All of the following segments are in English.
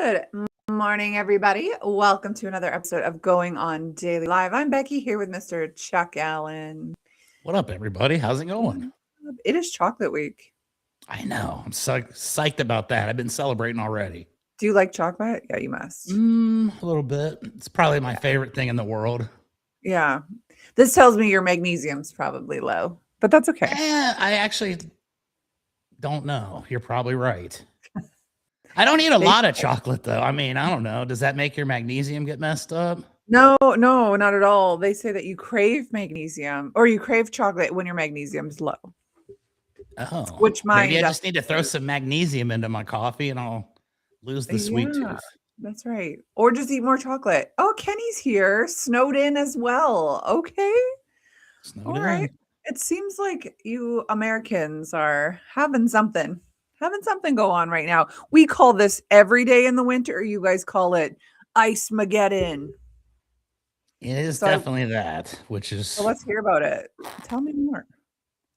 Good morning, everybody. Welcome to another episode of Going On Daily Live. I'm Becky here with Mr. Chuck Allen. What up, everybody? How's it going? It is chocolate week. I know. I'm so psyched about that. I've been celebrating already. Do you like chocolate? Yeah, you must. A little bit. It's probably my favorite thing in the world. Yeah. This tells me your magnesium's probably low, but that's okay. I actually don't know. You're probably right. I don't eat a lot of chocolate, though. I mean, I don't know. Does that make your magnesium get messed up? No, not at all. They say that you crave magnesium or you crave chocolate when your magnesium's low. Oh, which maybe I just need to throw some magnesium into my coffee and I'll lose the sweet tooth. That's right. Or just eat more chocolate. Oh, Kenny's here, snowed in as well. Okay. Snowed in. Right. It seems like you Americans are having something go on right now. We call this every day in the winter. You guys call it Ice-mageddon. It is definitely that, which is... So let's hear about it. Tell me more.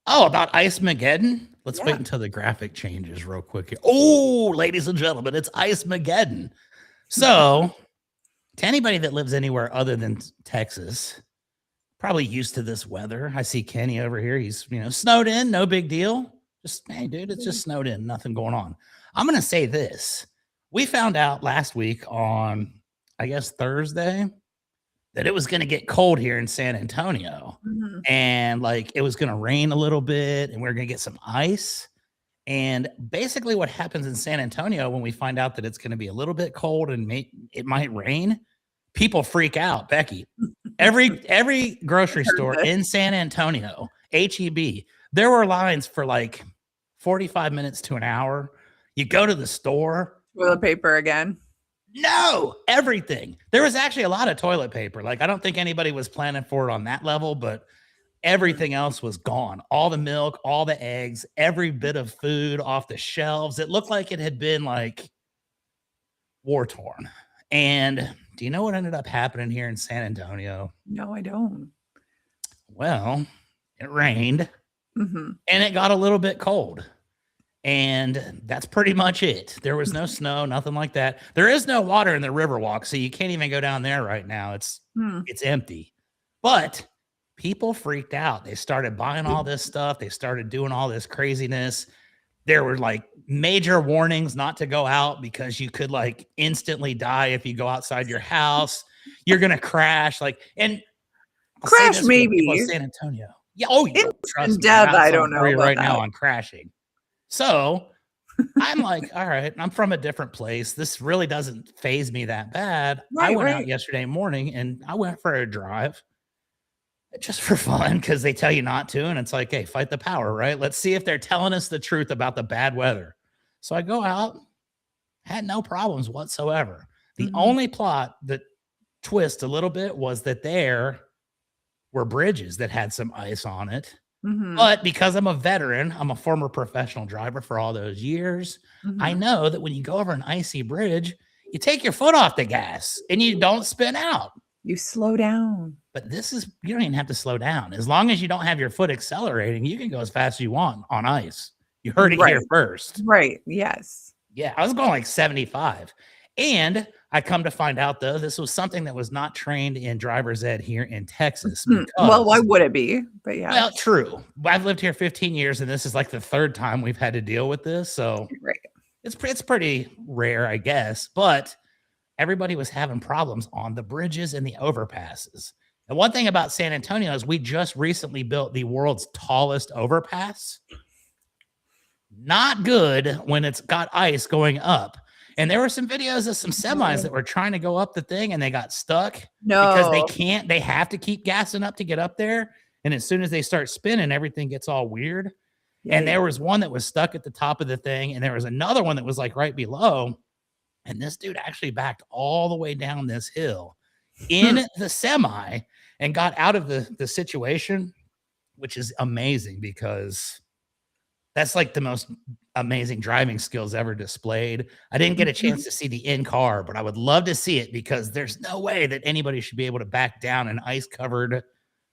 Oh, about Ice-mageddon? Let's wait until the graphic changes real quick here. Oh, ladies and gentlemen, it's Ice-mageddon. So, to anybody that lives anywhere other than Texas, probably used to this weather. I see Kenny over here. He's, snowed in. No big deal. Just, hey, dude, it's just snowed in. Nothing going on. I'm going to say this. We found out last week on, I guess, Thursday, that it was going to get cold here in San Antonio. Mm-hmm. And, it was going to rain a little bit, and we were going to get some ice. And basically what happens in San Antonio when we find out that it's going to be a little bit cold and it might rain, people freak out, Becky. Every grocery store in San Antonio, H-E-B, there were lines for 45 minutes to an hour. You go to the store. Toilet paper again. No, everything. There was actually a lot of toilet paper. I don't think anybody was planning for it on that level, but everything else was gone. All the milk, all the eggs, every bit of food off the shelves. It looked like it had been war torn. And do you know what ended up happening here in San Antonio? No, I don't. Well, it rained and it got a little bit cold. And that's pretty much it. There was no snow, nothing like that. There is no water in the Riverwalk, so you can't even go down there right now. It's empty. But people freaked out. They started buying all this stuff. They started doing all this craziness. There were major warnings not to go out because you could instantly die if you go outside your house. You're gonna crash. And crash maybe San Antonio. Yeah. Oh, trust me. I don't know right now on crashing. So I'm all right, I'm from a different place. This really doesn't faze me that bad. Right, I went out yesterday morning and I went for a drive just for fun because they tell you not to. And it's hey, fight the power, right? Let's see if they're telling us the truth about the bad weather. So I go out, had no problems whatsoever. The only plot that twist a little bit was that there were bridges that had some ice on it. But because I'm a veteran, I'm a former professional driver for all those years. I know that when you go over an icy bridge, you take your foot off the gas and you don't spin out. You slow down. But you don't even have to slow down. As long as you don't have your foot accelerating, you can go as fast as you want on ice. You heard it here first. Right. Yes. Yeah. I was going 75. And I come to find out, though, this was something that was not trained in driver's ed here in Texas. Well, why would it be? But yeah. Well, true. I've lived here 15 years, and this is the third time we've had to deal with this. So it's pretty rare, I guess. But everybody was having problems on the bridges and the overpasses. And one thing about San Antonio is we just recently built the world's tallest overpass. Not good when it's got ice going up. And there were some videos of some semis that were trying to go up the thing and they got stuck. No. Because they have to keep gassing up to get up there. And as soon as they start spinning, everything gets all weird. Yeah. And there was one that was stuck at the top of the thing. And there was another one that was right below. And this dude actually backed all the way down this hill in the semi and got out of the situation, which is amazing because that's the most amazing driving skills ever displayed. I didn't get a chance to see the in-car, but I would love to see it because there's no way that anybody should be able to back down an ice-covered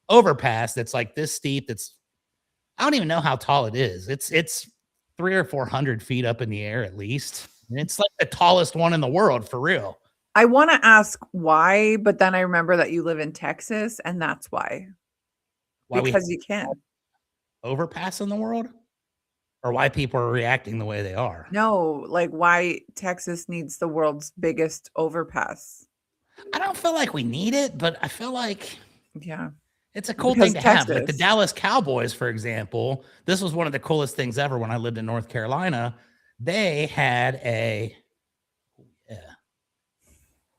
overpass that's this steep. I don't even know how tall it is. It's 300 or 400 feet up in the air at least. And it's like the tallest one in the world, for real. I want to ask why, but then I remember that you live in Texas, and that's why. Why we Because you can. overpass in the world, or why people are reacting the way they are. No, like why Texas needs the world's biggest overpass. I don't feel like we need it, but I feel like Yeah. it's a cool Because thing to have. Like the Texas. Dallas Cowboys, for example, this was one of the coolest things ever when I lived in North Carolina. They had a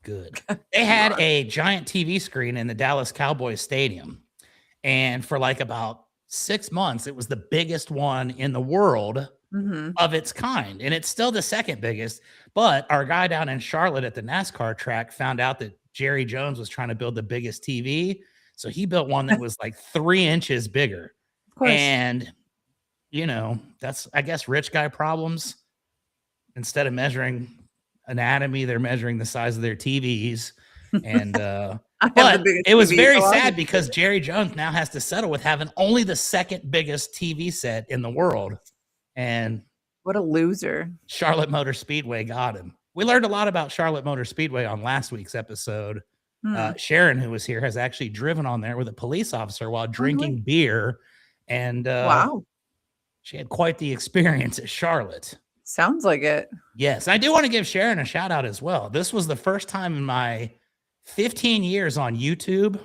good. They had a giant TV screen in the Dallas Cowboys stadium. And for like about 6 months, it was the biggest one in the world Mhm. of its kind. And it's still the second biggest. But our guy down in Charlotte at the NASCAR track found out that Jerry Jones was trying to build the biggest TV. So he built one that was like 3 inches bigger. Of course. And, you know, that's, I guess, rich guy problems. Instead of measuring anatomy, they're measuring the size of their TVs. And, but it was very sad because Jerry Jones now has to settle with having only the second biggest TV set in the world. And what a loser. Charlotte Motor Speedway got him. We learned a lot about Charlotte Motor Speedway on last week's episode. Sharon, who was here, has actually driven on there with a police officer while drinking beer. And wow, she had quite the experience at Charlotte. Sounds like it. Yes. I do want to give Sharon a shout out as well. This was the first time in my 15 years on YouTube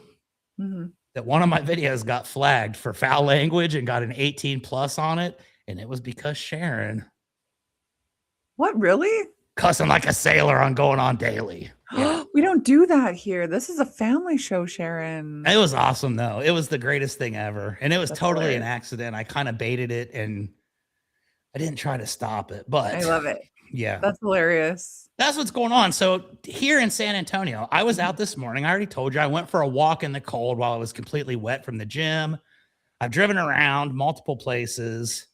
that one of my videos got flagged for foul language and got an 18 plus on it. And it was because Sharon. What, really? Cussing like a sailor on Going On Daily. Yeah. We don't do that here. This is a family show, Sharon. It was awesome, though. It was the greatest thing ever. And it was totally an accident. I kind of baited it and I didn't try to stop it, but I love it. Yeah. That's hilarious. That's what's going on. So here in San Antonio, I was out this morning. I already told you I went for a walk in the cold while I was completely wet from the gym. I've driven around multiple places.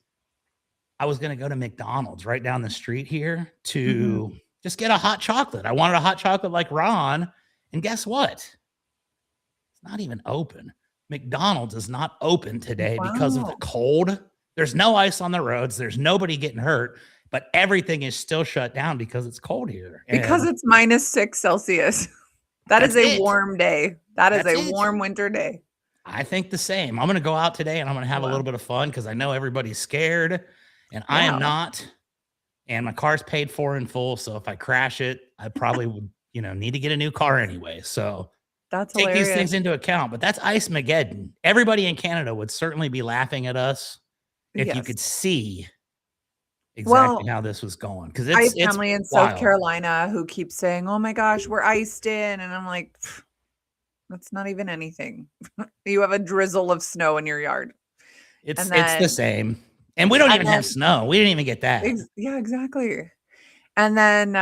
I was going to go to McDonald's right down the street here to just get a hot chocolate. I wanted a hot chocolate like Ron. And guess what? It's not even open. McDonald's is not open today because of the cold. There's no ice on the roads. There's nobody getting hurt, but everything is still shut down because it's cold here. Because it's -6 Celsius. That is a warm day. That is a warm winter day. I think the same. I'm going to go out today and I'm going to have a little bit of fun because I know everybody's scared and I am not. And my car's paid for in full. So if I crash it, I probably would, you know, need to get a new car anyway. So that's take these things into account. But that's Ice Mageddon. Everybody in Canada would certainly be laughing at us if you could see exactly how this was going. Because I have family in South Carolina who keeps saying, "Oh my gosh, we're iced in," and I'm like, "That's not even anything. You have a drizzle of snow in your yard." It's the same, and we don't even have snow. We didn't even get that. Yeah, exactly. And then,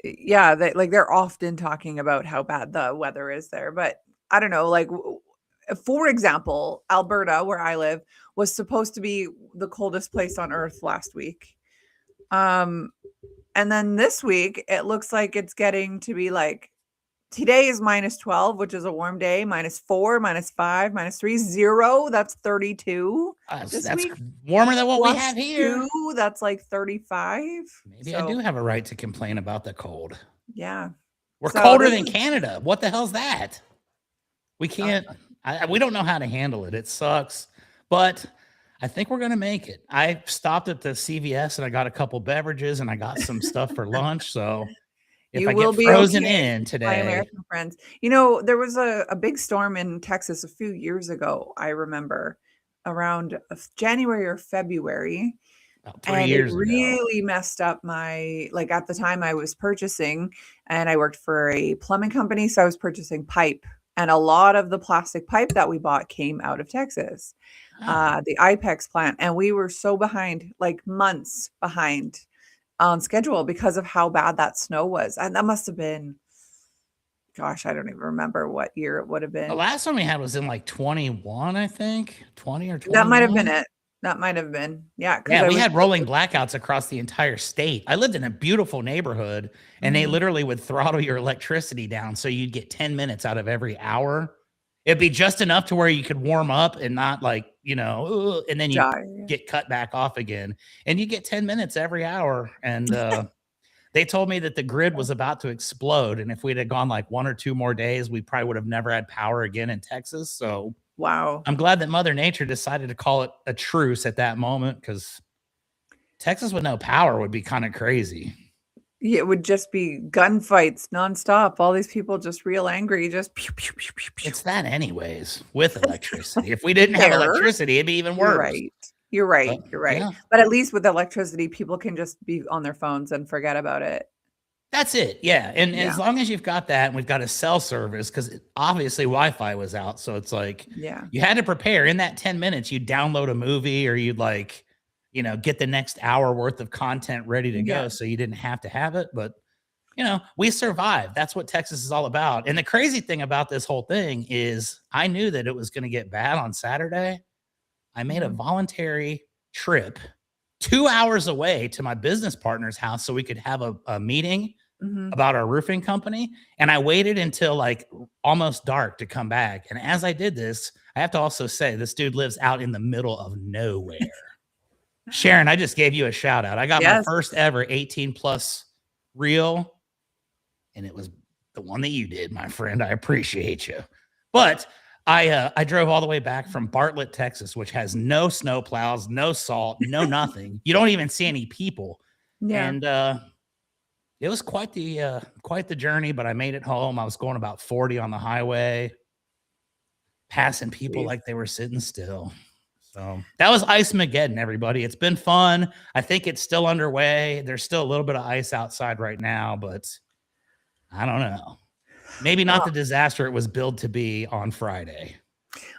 they're often talking about how bad the weather is there, but I don't know, like. For example, Alberta, where I live, was supposed to be the coldest place on earth last week. And then this week, it looks like it's getting to be like, today is -12, which is a warm day, -4, -5, -3, 0. That's 32. That's warmer than what we have here. 2, that's like 35. Maybe I do have a right to complain about the cold. Yeah. We're colder than Canada. What the hell's that? We can't. We don't know how to handle it. It sucks, but I think we're going to make it. I stopped at the CVS and I got a couple beverages and I got some stuff for lunch. So if I get frozen in today, my American friends, you know, there was a big storm in Texas a few years ago. I remember around January or February. About 3 years ago. It really messed up my, like at the time I was purchasing and I worked for a plumbing company. So I was purchasing pipe. And a lot of the plastic pipe that we bought came out of Texas, the IPEX plant. And we were so behind, like months behind on schedule because of how bad that snow was. And that must have been, gosh, I don't even remember what year it would have been. The last one we had was in like 21, I think. 20 or 21. That might have been it. That might have been. Yeah. Yeah, we had rolling blackouts across the entire state. I lived in a beautiful neighborhood and they literally would throttle your electricity down. So you'd get 10 minutes out of every hour. It'd be just enough to where you could warm up and not like and then you Die. get cut back off again, and you get 10 minutes every hour. And they told me that the grid was about to explode, and if we'd have gone like 1 or 2 more days, we probably would have never had power again in Texas. So Wow. I'm glad that Mother Nature decided to call it a truce at that moment, because Texas with no power would be kind of crazy. Yeah, it would just be gunfights nonstop. All these people just real angry, just pew, pew, pew, pew, pew. It's that anyways with electricity. If we didn't have Fair. electricity, it'd be even You're worse. right. You're right. But, You're right. yeah. But at least with electricity, people can just be on their phones and forget about it. That's it. Yeah. And Yeah. as long as you've got that, and we've got a cell service, because obviously Wi-Fi was out. So it's like, Yeah. you had to prepare. In that 10 minutes, you'd download a movie, or you'd like, get the next hour worth of content ready to go. Yeah. So you didn't have to have it. But, we survived. That's what Texas is all about. And the crazy thing about this whole thing is I knew that it was going to get bad on Saturday. I made a voluntary trip 2 hours away to my business partner's house so we could have a meeting about our roofing company. And I waited until like almost dark to come back. And as I did this, I have to also say, this dude lives out in the middle of nowhere. Sharon, I just gave you a shout out. I got my first ever 18 plus reel, and it was the one that you did, my friend. I appreciate you. But I drove all the way back from Bartlett, Texas, which has no snow plows, no salt, no nothing. You don't even see any people. Yeah. And it was quite the journey, but I made it home. I was going about 40 on the highway, passing people like they were sitting still. So that was Ice-Mageddon, everybody. It's been fun. I think it's still underway. There's still a little bit of ice outside right now, but I don't know. Maybe not the disaster it was billed to be on Friday.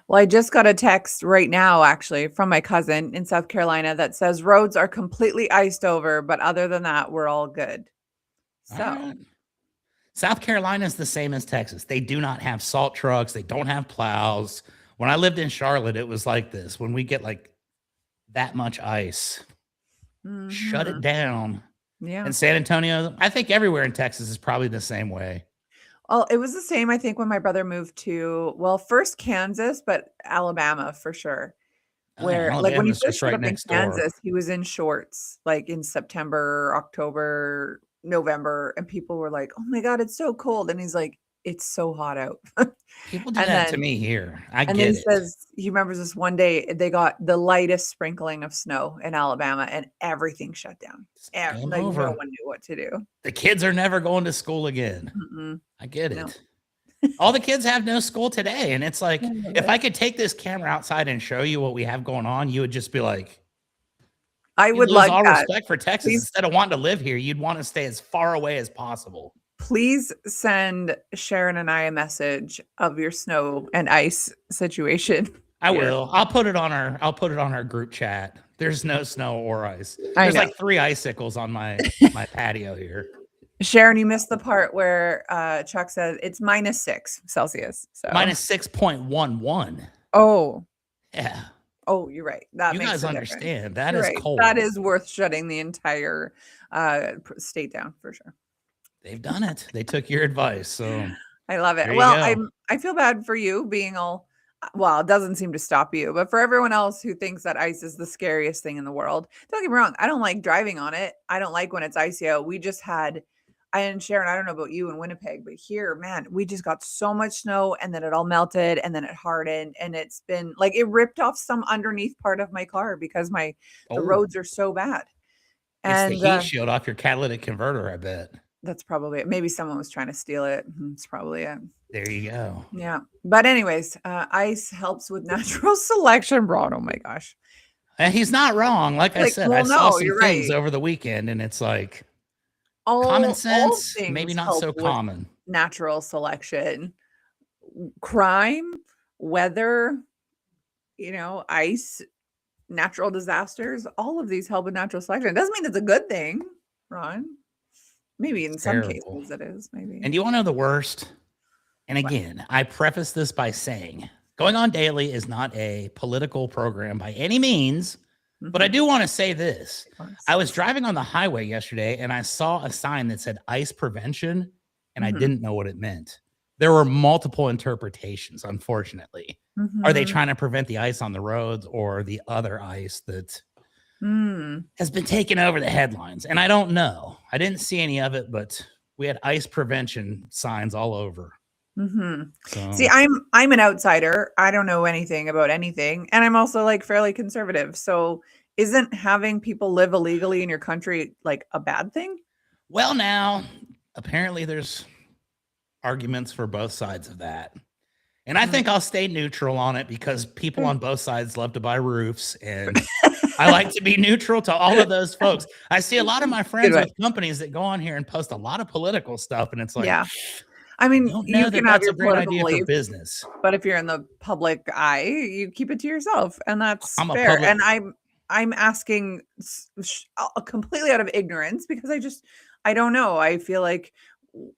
Well, I just got a text right now, actually, from my cousin in South Carolina that says roads are completely iced over, but other than that, we're all good. So South Carolina is the same as Texas. They do not have salt trucks. They don't have plows. When I lived in Charlotte, it was like this. When we get like that much ice, shut it down. Yeah. In San Antonio, I think everywhere in Texas is probably the same way. Well, it was the same, I think, when my brother moved to, well, first Kansas, but Alabama for sure. Where, like, when he first showed up in Kansas, he was in shorts, like in September, October, November, and people were like, "Oh my God, it's so cold." And he's like, "It's so hot out." People do that to me here. I get it. And then he says he remembers this one day they got the lightest sprinkling of snow in Alabama and everything shut down. Like no one knew what to do. The kids are never going to school again. I get it. All the kids have no school today. And it's like, if I could take this camera outside and show you what we have going on, you would just be like, I would love all respect for Texas. Instead of wanting to live here, you'd want to stay as far away as possible. Please send Sharon and I a message of your snow and ice situation. I will. I'll put it on our group chat. There's no snow or ice. There's like 3 icicles on my patio here. Sharon, you missed the part where Chuck says it's -6 Celsius. So -6.11. Oh. Yeah. Oh, you're right. That you makes guys understand. That you're is right. cold. That is worth shutting the entire state down for sure. They've done it. They took your advice. So I love it. Well, I feel bad for you being all, well, it doesn't seem to stop you, but for everyone else who thinks that ice is the scariest thing in the world, don't get me wrong. I don't like driving on it. I don't like when it's icy out. We just had, and Sharon, I don't know about you in Winnipeg, but here, man, we just got so much snow and then it all melted and then it hardened and it's been like, it ripped off some underneath part of my car because the roads are so bad. And it's the heat shield off your catalytic converter, I bet. That's probably it. Maybe someone was trying to steal it. It's probably it. There you go. Yeah. But anyways, ice helps with natural selection, bro. Oh my gosh. And he's not wrong. Like I said, I saw some things over the weekend and it's like common sense, maybe not so common. Natural selection, crime, weather, ice, natural disasters, all of these help with natural selection. It doesn't mean it's a good thing, Ron. Maybe in some cases it is, maybe. And you want to know the worst? And again, I preface this by saying, Going On Daily is not a political program by any means, but I do want to say this. I was driving on the highway yesterday and I saw a sign that said ice prevention, and I didn't know what it meant. there were multiple interpretations, unfortunately. Are they Mhm. trying to prevent the ice on the roads or the other ice that Mm. has been taking over the headlines? And I don't know. I didn't see any of it, but we had ice prevention signs all over. Mhm. See, So, I'm an outsider. I don't know anything about anything, and I'm also, like, fairly conservative. So, isn't having people live illegally in your country, like, a bad thing? well, now apparently there's arguments for both sides of that. And I Mm. think I'll stay neutral on it because people on both sides love to buy roofs, and I like to be neutral to all of those folks. I see a lot of my Good friends way. with companies that go on here and post a lot of political stuff, and it's like, Yeah. I I mean, don't know you that can have that's your a great political idea for beliefs, business. but if you're in the public eye, you keep it to yourself, and that's I'm a fair. public And I'm asking completely out of ignorance because I don't know. I feel like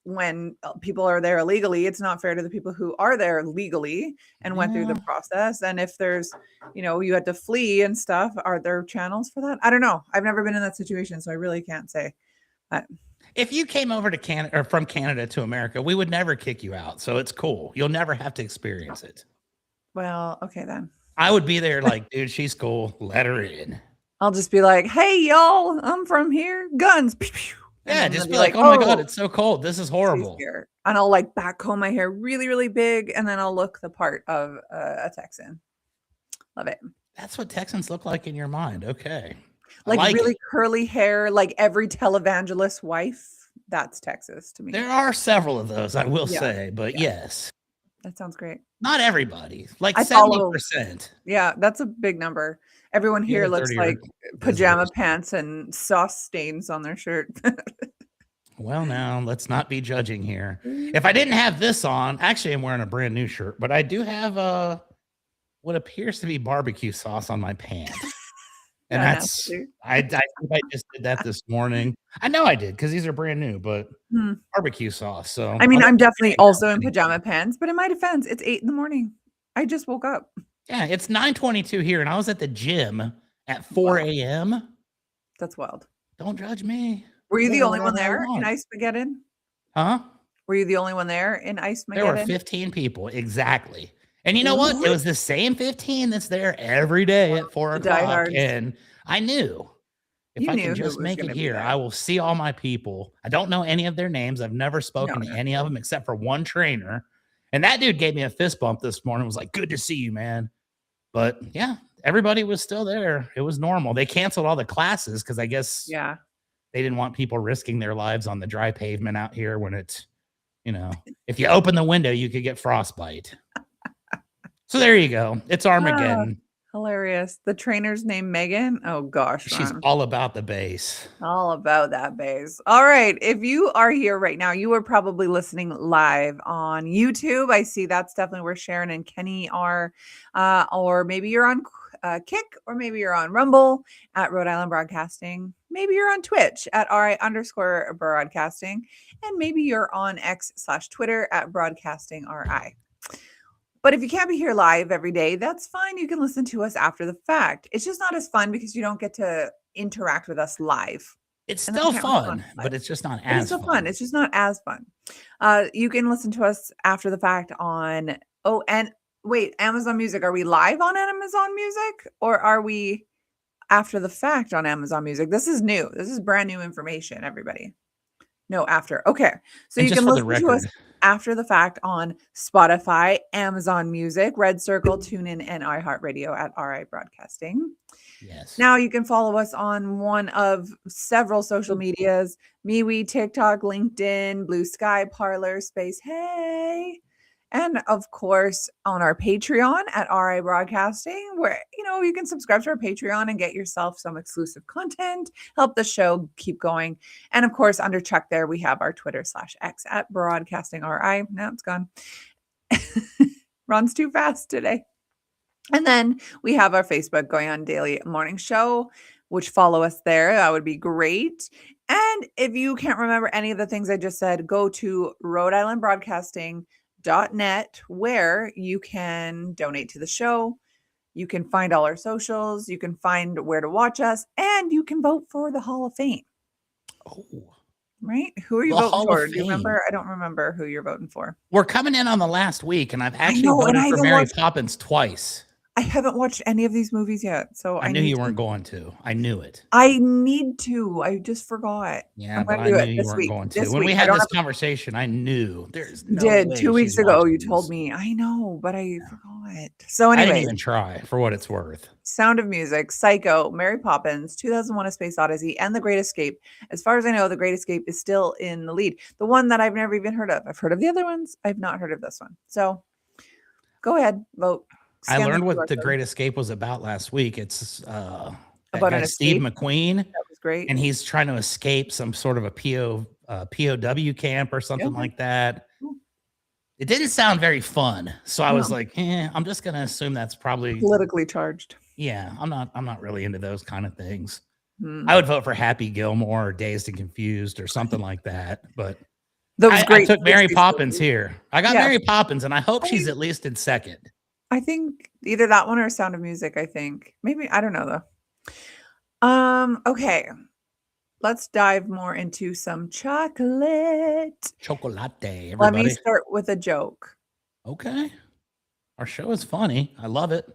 when people are there illegally, it's not fair to the people who are there legally and went through yeah. the process. And if there's, you had to flee and stuff, are there channels for that? I don't know. I've never been in that situation, so I really can't say. But If you came over to Canada or from Canada to America, we would never kick you out. So it's cool. You'll never have to experience it. well, okay then. I would be there like, dude, she's cool. Let her in. I'll just be like, "Hey, y'all, I'm from here. Guns." Pew, pew. And Yeah, then they'll just be be like, like, oh my God, "Oh, it's so cold. This is she's horrible. here." And I'll like back comb my hair really, really big, and then I'll look the part of a Texan. Love it. That's what Texans look like in your mind. Okay. I Like like it. really curly hair, like every televangelist wife. That's Texas to me. There are several of those, I will Yeah, say, but yeah, yes, that sounds great. not everybody. Like I follow. 70%. Yeah, that's a big number. Everyone The here other looks 30 are like pajama visitors. pants and sauce stains on their shirt. Well, now let's not be judging here. If I didn't have this on, actually, I'm wearing a brand new shirt, but I do have what appears to be barbecue sauce on my pant. And Yeah, that's, nasty. I think I just did that this morning. I know I did because these are brand new, but Hmm. barbecue sauce. So I mean, I'll let I'm you definitely hang out also with in anything. pajama pants, but in my defense, it's 8 in the morning. I just woke up. Yeah, it's 9:22 here, and I was at the gym at 4 Wow, a.m. that's wild. Don't judge me. Were I you can the wear only one whatever I there in want. Ice Mageddon? Huh? Were you the only one there in Ice There were Mageddon? 15 people exactly. And you know what? It What? was the same 15 that's there every day Wow, at 4 the o'clock. diehards. And I knew if You I can knew who just was make it gonna be here, there. I will see all my people. I don't know any of their names. I've never No, spoken to no. any of them except for one trainer. And that dude gave me a fist bump this morning. Was like, good to see you, man. But yeah, everybody was still there. It was normal. They canceled all the classes because I guess Yeah. they didn't want people risking their lives on the dry pavement out here when it's, if you open the window, you could get frostbite. So there you go. It's Ah, Armageddon. hilarious. The trainer's name Megan? Oh gosh, She's Ron. all about the base. All about that base. All right. If you are here right now, you are probably listening live on YouTube. I see that's definitely where Sharon and Kenny are. Or maybe you're on Kick, or maybe you're on Rumble at Rhode Island Broadcasting. Maybe you're on Twitch at RI_broadcasting. And maybe you're on X/Twitter at broadcasting RI. But if you can't be here live every day, that's fine. You can listen to us after the fact. It's just not as fun because you don't get to interact with us live. It's And then we still can't respond fun, live. but it's just not It is as still fun. fun. It's just not as fun. You can listen to us after the fact on and wait, Amazon Music. Are we live on Amazon Music or are we after the fact on Amazon Music? This is new. This is brand new information, everybody. No, after. Okay. So And you just can for the listen to us record, after the fact on Spotify, Amazon Music, Red Circle, TuneIn, and iHeartRadio at RI Broadcasting. yes. Now you can follow us on one of several social medias: MeWe, TikTok, LinkedIn, Blue Sky, Parlor, Space Hey. And of course, on our Patreon at RI Broadcasting, where you can subscribe to our Patreon and get yourself some exclusive content, help the show keep going. And of course, under check there, we have our Twitter/X at Broadcasting RI. Now it's gone. Runs too fast today. And then we have our Facebook Going On Daily Morning Show, which follow us there. That would be great. And if you can't remember any of the things I just said, go to Rhode Island Broadcasting.net, where you can donate to the show. You can find all our socials. You can find where to watch us, and you can vote for the Hall of Fame. Oh, Right? Who are you The voting Hall of for? Do you Fame. remember? I don't remember who you're voting for. We're coming in on the last week, and I've I actually know, and voted I for haven't Mary watched. Poppins twice. I haven't watched any of these movies yet, so I I knew need you weren't to. going to. I knew it. I need to. I just forgot. Yeah, I'm but gonna I do knew it you this weren't week. going to. This When we week. I had don't this have. conversation, I knew there's You no did way 2 she's weeks ago. watching You told these. me. I know, but I forgot. So, I didn't anyways, even try for what it's worth. Sound of Music, Psycho, Mary Poppins, 2001: A Space Odyssey, and The Great Escape. As far as I know, The Great Escape is still in the lead. The one that I've never even heard of. I've heard of the other ones. I've not heard of this one. So, go ahead, vote. I Scan the learned what QR The code. Great Escape was about last week. It's that About guy an Steve escape. McQueen, That was great. and he's trying to escape some sort of a POW camp or Yeah. something like that. It didn't sound very fun, so I was No. like, I'm just gonna assume that's probably Politically charged. yeah. I'm not really into those kind of things. Hmm. I would vote for Happy Gilmore or Dazed and Confused or something like that, but Those I great took Mary 60s Poppins movies. here. I got Yeah. Mary Poppins, and I hope I she's at least in second. I think either that one or Sound of Music, I think. Maybe I don't know though. Okay. Let's dive more into some chocolate. Chocolate, Let me everybody. start with a joke. Okay. Our show is funny. I love it.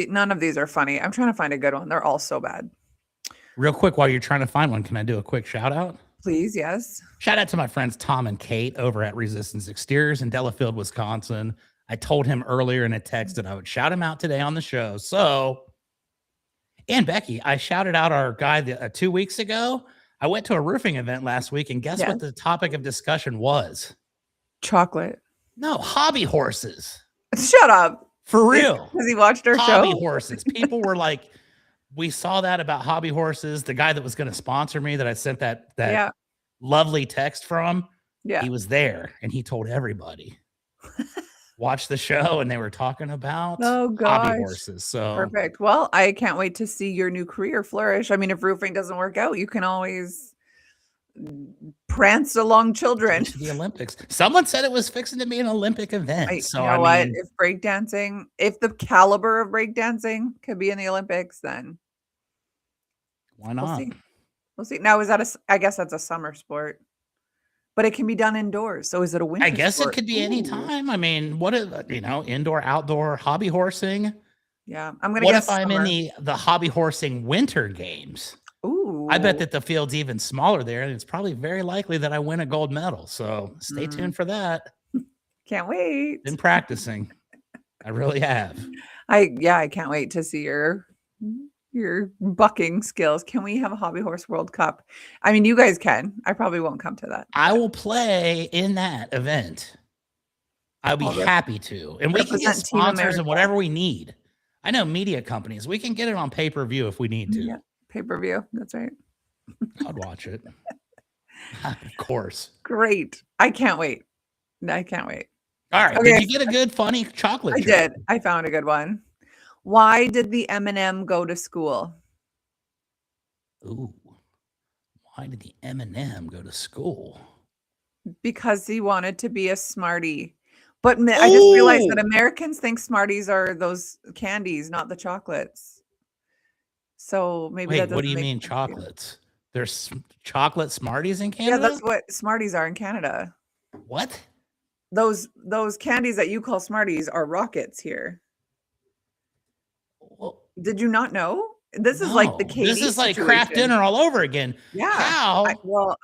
None of these are funny. I'm trying to find a good one. They're all so bad. Real quick, while you're trying to find one, can I do a quick shout out? Please, yes. Shout out to my friends Tom and Kate over at Resistance Exteriors in Delafield, Wisconsin. I told him earlier in a text that I would shout him out today on the show. So, and Becky, I shouted out our guy 2 weeks ago. I went to a roofing event last week, and guess Yes. what the topic of discussion was? Chocolate. No, hobby horses. Shut up. For real. Has he watched our Hobby show? horses. People were like, we saw that about hobby horses. The guy that was going to sponsor me that I sent that Yeah. lovely text from, Yeah. he was there and he told everybody. Watch the show, and they were talking about Oh hobby gosh. horses. So Perfect. Well, I can't wait to see your new career flourish. I mean, if roofing doesn't work out, you can always prance along children. to the Olympics. Someone said it was fixing to be an Olympic event. You So know I what? mean, If breakdancing, if the caliber of breakdancing could be in the Olympics, then why we'll not? see. We'll see. Now, is that I guess that's a summer sport, but it can be done indoors. So is it a winter I guess sport? it could be any Ooh. time. I mean, what if, indoor, outdoor hobby horsing? Yeah, I'm gonna What guess if I'm summer. in the hobby horsing winter games? Ooh. I bet that the field's even smaller there, and it's probably very likely that I win a gold medal. So stay tuned for that. Can't wait. Been practicing. I really have. I can't wait to see your bucking skills. Can we have a hobby horse World Cup? I mean, you guys can. I probably won't come to that. I will play in that event. I'll be happy to. And we can get Represent Team sponsors America. and whatever we need. I know media companies. We can get it on pay-per-view if we need to. Yeah, pay-per-view. That's right. I'd watch it. Of course. Great. I can't wait. I can't wait. All right. Okay. Did you get a good, funny chocolate I joke? did. I found a good one. Why did the M&M go to school? Ooh. Why did the M&M go to school? Because he wanted to be a Smartie. But I just realized that Americans think Smarties are those candies, not the chocolates. So maybe that Wait, doesn't what do you make mean sense to you. chocolates? There's chocolate Smarties in Yeah, Canada? that's what Smarties are in Canada. What? Those candies that you call Smarties are rockets here. Well, Did you not know? This is like the no. KD This is like craft situation. dinner all over again. Yeah. How?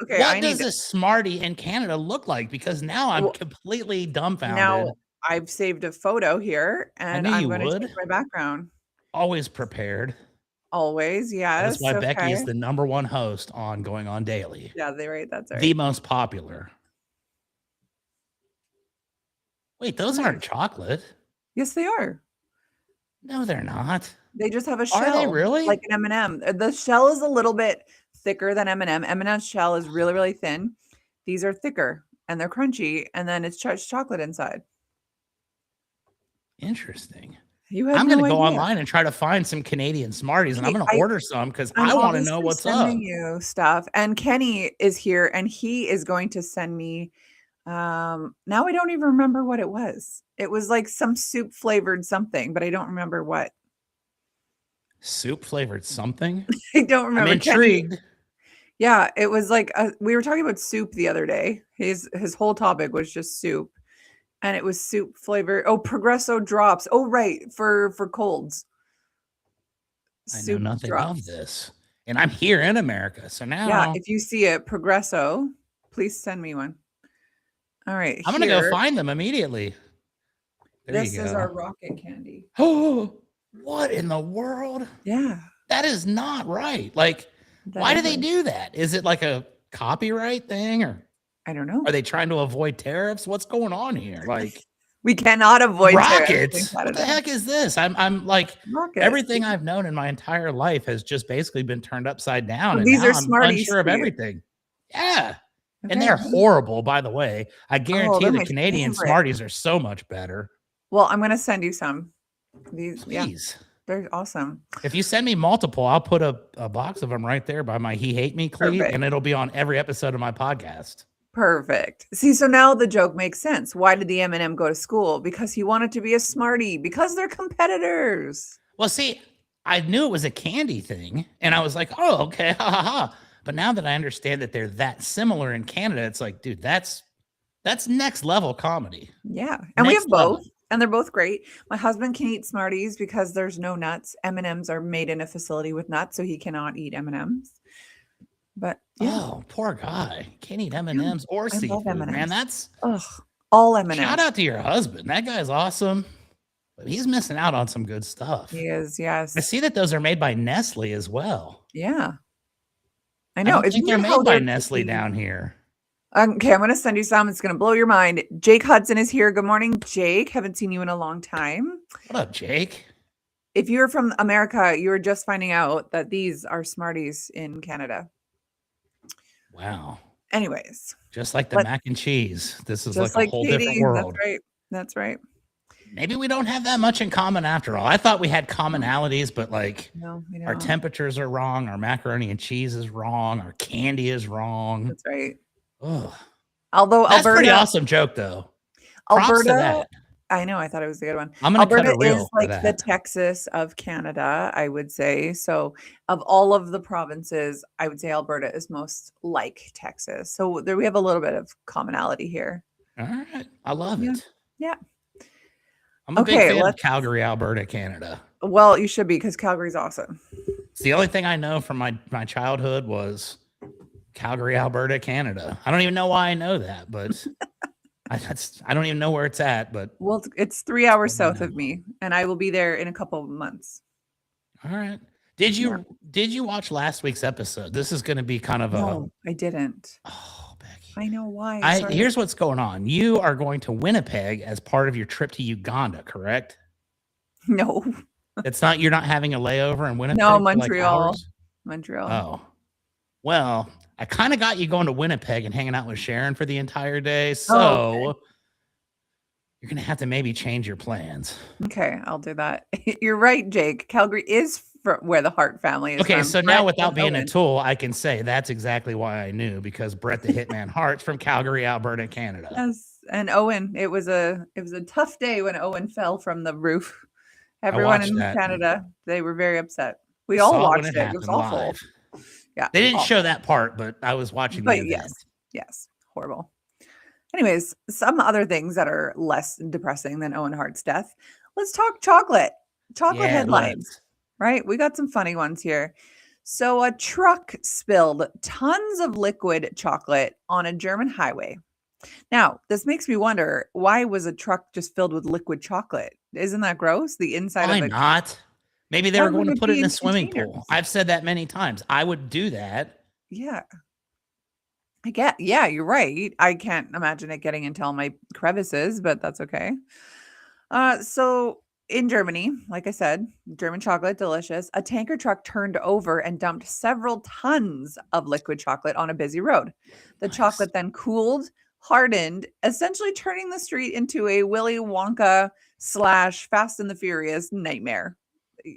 Okay. What does a Smartie in Canada look like? Because now I'm completely dumbfounded. Now I've saved a photo here, and I'm going to change my background. Always prepared. Always, yes. That's why Becky is the #1 host on Going On Daily. Yeah, that's right. The most popular. Wait, those aren't chocolate. Yes, they are. No, they're not. They just have a shell. Are they really? Like an M&M. The shell is a little bit thicker than M&M. M&M's shell is really, really thin. These are thicker and they're crunchy, and then it's chocolate inside. Interesting. I'm going to go online and try to find some Canadian Smarties, and I'm going to order some because I want to know what's up. Sending you stuff, and Kenny is here, and he is going to send me. Now I don't even remember what it was. It was like some soup flavored something, but I don't remember what. Soup flavored something? I don't remember. I'm intrigued. Yeah, it was like we were talking about soup the other day. His whole topic was just soup, and it was soup flavor. Oh, Progresso drops. Oh, right, for colds. I know Soup nothing of drops. this. And I'm here in America. So Yeah, now if you see it, Progresso, please send me one. All right, I'm going to go here. find them immediately. There This you is our go. rocket candy. Oh, what in the world? Yeah, That is not right. Like, that why do is they right. do that? Is it like a copyright thing, or I don't know. are they trying to avoid tariffs? What's going on here? Like, We cannot avoid tariffs in rockets. What the Canada. heck is this? I'm like, Rockets. everything I've known in my entire life has just basically been turned upside down. Oh, And these now are I'm Smarties unsure of for you. everything. Yeah. And Okay. they're horrible, by the way. I Oh, guarantee they're the my Canadian favorite. Smarties are so much better. Well, I'm gonna send you some. These, yeah, Please. they're awesome. If you send me multiple, I'll put a box of them right there by my He Hate Me cleat, Perfect. and it'll be on every episode of my podcast. Perfect. See, so now the joke makes sense. Why did the M&M go to school? Because he wanted to be a smarty. Because they're competitors. Well, see, I knew it was a candy thing, and I was like, oh, okay, ha ha ha. But now that I understand that they're that similar in Canada, it's like, dude, that's next level comedy. Yeah, and we have Next level. both, and they're both great. My husband can eat Smarties because there's no nuts. M&Ms are made in a facility with nuts, so he cannot eat M&Ms. But yeah, Oh, poor guy. Can't eat yeah, M&Ms or I love seafood, man. M&Ms. That's Ugh, all shout M&Ms. out to your husband. That guy's awesome. But he's missing out on some good stuff. He is, I yes. see that those are made by Nestle as well. Yeah, I I know. don't It's think they're weird how made by they're Nestle picky. down here. Okay, I'm going to send you some. It's going to blow your mind. Jake Hudson is here. Good morning, Jake. Haven't seen you in a long time. What up, Jake? If you're from America, you were just finding out that these are Smarties in Canada. Wow. Anyways, Just like the but mac and cheese. This is just like a like whole different Katie, that's world. right. That's right. Maybe we don't have that much in common after all. I thought we had commonalities, but like No, we our don't. temperatures are wrong, our macaroni and cheese is wrong, our candy is wrong. That's right. Ugh. Although That's pretty Alberta, awesome joke though. Props to that. I know, I thought it was a good one. I'm gonna cut Alberta a reel is for like the that. Texas of Canada, I would say. So, of all of the provinces, I would say Alberta is most like Texas. So there we have a little bit of commonality here. All right. I love Yeah. it. Yeah. I'm a big Okay, fan of let's Calgary, Alberta, Canada. well, you should be because Calgary's awesome. It's the only thing I know from my childhood was Calgary, Alberta, Canada. I don't even know why I know that, but I don't even know where it's at, but Well, it's 3 hours what I south know. of me, and I will be there in a couple of months. All right. Did Yeah. you watch last week's episode? This is going to be kind of a No, I didn't. oh, Becky. I know why. Sorry. Here's what's going on. You are going to Winnipeg as part of your trip to Uganda, correct? No. It's not you're not having a layover in Winnipeg No, for like Montreal. hours? Montreal. Oh. Well, I kind of got you going to Winnipeg and hanging out with Sharon for the entire day. So Oh, you're going to have to maybe change your plans. okay, I'll do that. You're right, Jake. Calgary is where the Hart family is Okay, from. so Brett now without and being a Owen. tool, I can say that's exactly why I knew because Brett the Hitman Hart's from Calgary, Alberta, Canada. Yes, and Owen. It was a tough day when Owen fell from the roof. Everyone watched in that. Canada, they were very upset. We Saw all it when watched it it. It was happened awful. live. Yeah, They didn't awful. show that part, but I was watching the But event. yes, horrible. Anyways, some other things that are less depressing than Owen Hart's death. Let's talk chocolate. Chocolate Yeah, headlines, let's. right? We got some funny ones here. So a truck spilled tons of liquid chocolate on a German highway. Now, this makes me wonder, why was a truck just filled with liquid chocolate? Isn't that gross? The inside Why of the not? Maybe they Why were going wouldn't to it put it be in a in swimming pool. containers? I've said that many times. I would do that. Yeah. Yeah, you're right. I can't imagine it getting into all my crevices, but that's okay. So in Germany, like I said, German chocolate, delicious. A tanker truck turned over and dumped several tons of liquid chocolate on a busy road. The Nice. chocolate then cooled, hardened, essentially turning the street into a Willy Wonka / Fast and the Furious nightmare.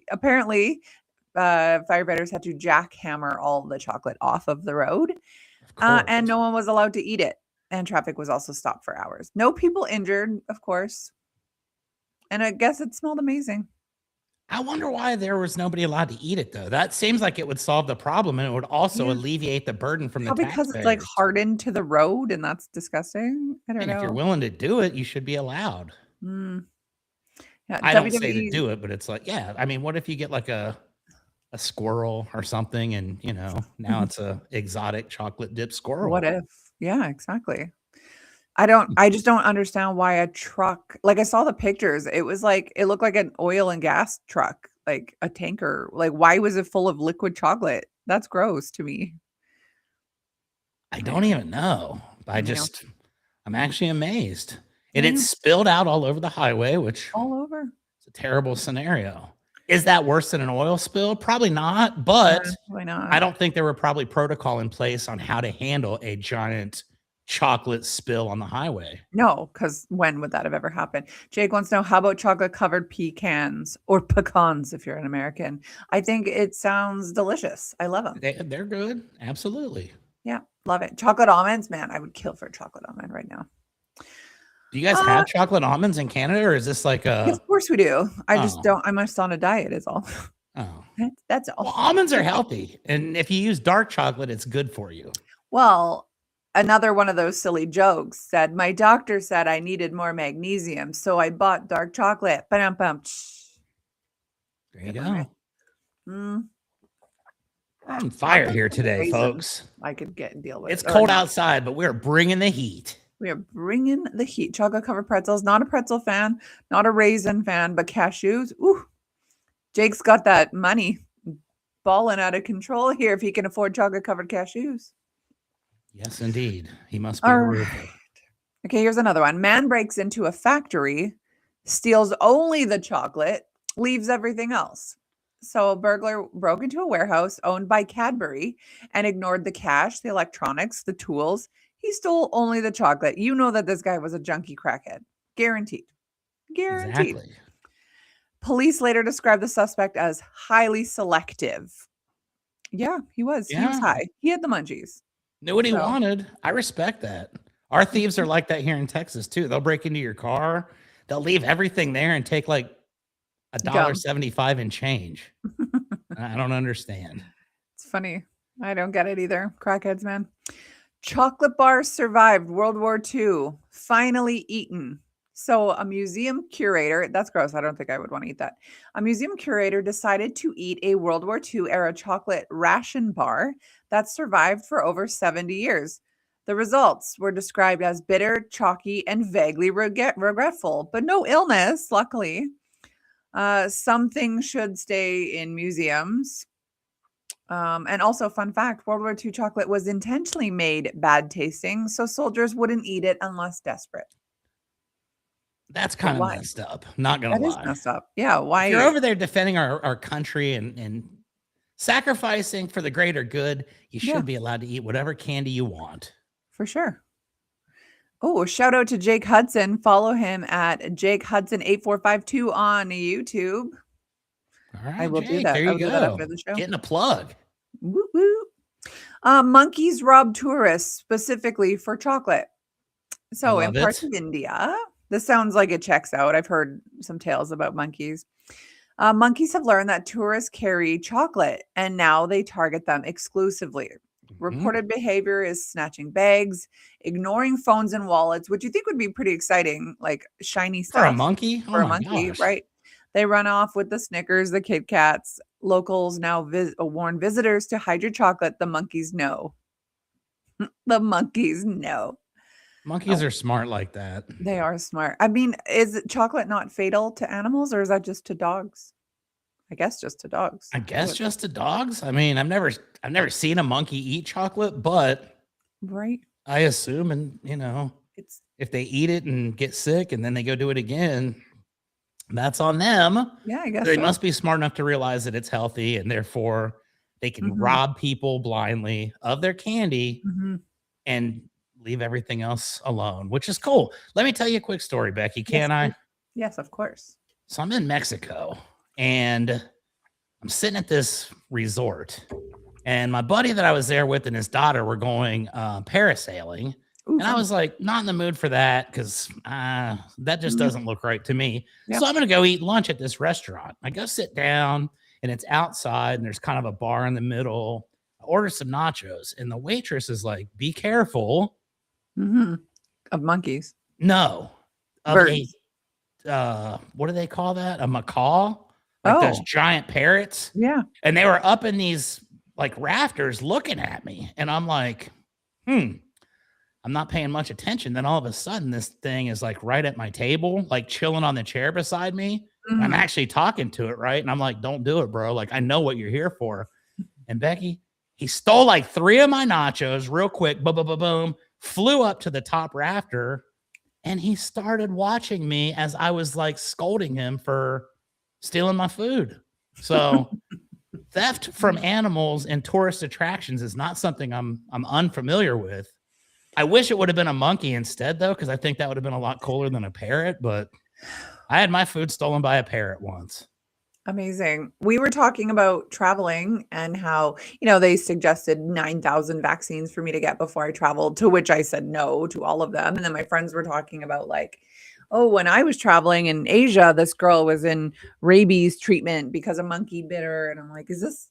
Apparently, firefighters had to jackhammer all the chocolate off of the road. Of course. And no one was allowed to eat it. And traffic was also stopped for hours. No people injured, of course. And I guess it smelled amazing. I wonder why there was nobody allowed to eat it, though. That seems like it would solve the problem, and it would also Yeah. alleviate the burden from the Probably because it's like taxpayers. hardened to the road and that's disgusting. I don't And if you're know. willing to do it, you should be allowed. Mm. Yeah, I don't say to WWE. do it, but it's like, yeah. I mean, what if you get like a squirrel or something, and now it's a exotic chocolate dip squirrel? What if? Yeah, exactly. I just don't understand why a truck, like I saw the pictures, it was like it looked like an oil and gas truck, like a tanker. Like why was it full of liquid chocolate? That's gross to me. I don't Anyway, even know. yeah. I'm actually amazed. And it Yeah, spilled out all over the highway, which all over. is a terrible scenario. Is that worse than an oil spill? Probably not, but Why I not? don't think there were probably protocol in place on how to handle a giant chocolate spill on the highway. No, because when would that have ever happened? Jake wants to know, how about chocolate covered pecans or pecans if you're an American? I think it sounds delicious. I love them. They're good. Absolutely. Yeah, love it. Chocolate almonds, man, I would kill for a chocolate almond right now. Do you guys have chocolate almonds in Canada, or is this like Yes, of course we do. I just Oh. don't. I'm just on a diet, is all. Oh. That's all. Well, almonds are healthy, and if you use dark chocolate, it's good for you. Well, another one of those silly jokes said, my doctor said I needed more magnesium, so I bought dark chocolate. Ba-dum-bum. There you go. Mm, On fire here today, raisins folks. I could get and deal with. It's Or cold not. outside, but we're bringing the heat. We are bringing the heat. Chocolate covered pretzels. Not a pretzel fan, not a raisin fan, but cashews. Ooh, Jake's got that money balling out of control here if he can afford chocolate covered cashews. Yes, indeed. He must be All a right. roofer. Okay, here's another one. Man breaks into a factory, steals only the chocolate, leaves everything else. So a burglar broke into a warehouse owned by Cadbury and ignored the cash, the electronics, the tools. He stole only the chocolate. You know that this guy was a junkie crackhead. Guaranteed. Guaranteed. Exactly. Police later described the suspect as highly selective. Yeah, he was. He was Yeah. high. He had the munchies. Knew what he So- wanted. I respect that. Our thieves are like that here in Texas too. They'll break into your car. They'll leave everything there and take like $1.75 in change. I don't understand. It's funny. I don't get it either. Crackheads, man. Chocolate bars survived World War II. Finally eaten. So a museum curator, that's gross. I don't think I would want to eat that. A museum curator decided to eat a World War II era chocolate ration bar that survived for over 70 years. The results were described as bitter, chalky, and vaguely regretful, but no illness, luckily. Some things should stay in museums. And also, fun fact, World War II chocolate was intentionally made bad tasting so soldiers wouldn't eat it unless desperate. That's kind of why? messed up. Not gonna That is lie. messed up. Yeah, why? If you're over there defending our country and sacrificing for the greater good, you should Yeah. be allowed to eat whatever candy you want. For sure. Oh, shout out to Jake Hudson. Follow him at Jake Hudson 8452 on YouTube. All right, I will do Jake, that. there I you will do that go. after the show. Getting a plug. Woo woo. Monkeys rob tourists specifically for chocolate. So in love parts it. of India, this sounds like it checks out. I've heard some tales about monkeys. Monkeys have learned that tourists carry chocolate and now they target them exclusively. Mhm. Reported behavior is snatching bags, ignoring phones and wallets, which you think would be pretty exciting, like shiny stuff For a monkey? for Oh a my monkey, gosh. right? They run off with the Snickers, the Kit Kats. Locals now warn visitors to hide your chocolate. The monkeys know. The monkeys know. Monkeys are smart like that. They are smart. I mean, is chocolate not fatal to animals or is that just to dogs? I guess just to dogs. I guess just to dogs. I mean, I've never seen a monkey eat chocolate, but Right. I assume, and It's if they eat it and get sick and then they go do it again, that's on them. yeah, I guess They so. must be smart enough to realize that it's healthy and therefore they can Mhm. rob people blindly of their candy Mhm. and leave everything else alone, which is cool. Let me tell you a quick story, Becky. Can I? Please. Yes, of course. So I'm in Mexico and I'm sitting at this resort, and my buddy that I was there with and his daughter were going parasailing. Ooh, And I fun. was like, not in the mood for that because that just Mm, doesn't look right to me. yep. So I'm going to go eat lunch at this restaurant. I go sit down and it's outside and there's kind of a bar in the middle. I order some nachos and the waitress is like, be careful. Hmm. Of monkeys. No, of a, Birds. what do they call that? A macaw? Like those Oh, giant parrots. yeah. And they were up in these like rafters looking at me. And I'm like, I'm not paying much attention. Then all of a sudden, this thing is like right at my table, like chilling on the chair beside me. And I'm Mhm. actually talking to it, right? And I'm like, don't do it, bro. Like, I know what you're here for. And Becky, he stole like 3 of my nachos real quick, boom, boom, boom, boom, flew up to the top rafter, and he started watching me as I was like scolding him for stealing my food. So theft from animals and tourist attractions is not something I'm unfamiliar with. I wish it would have been a monkey instead, though, because I think that would have been a lot cooler than a parrot. But I had my food stolen by a parrot once. Amazing. We were talking about traveling and how, they suggested 9,000 vaccines for me to get before I traveled, to which I said no to all of them. And then my friends were talking about like, oh, when I was traveling in Asia, this girl was in rabies treatment because a monkey bit her. And I'm like, this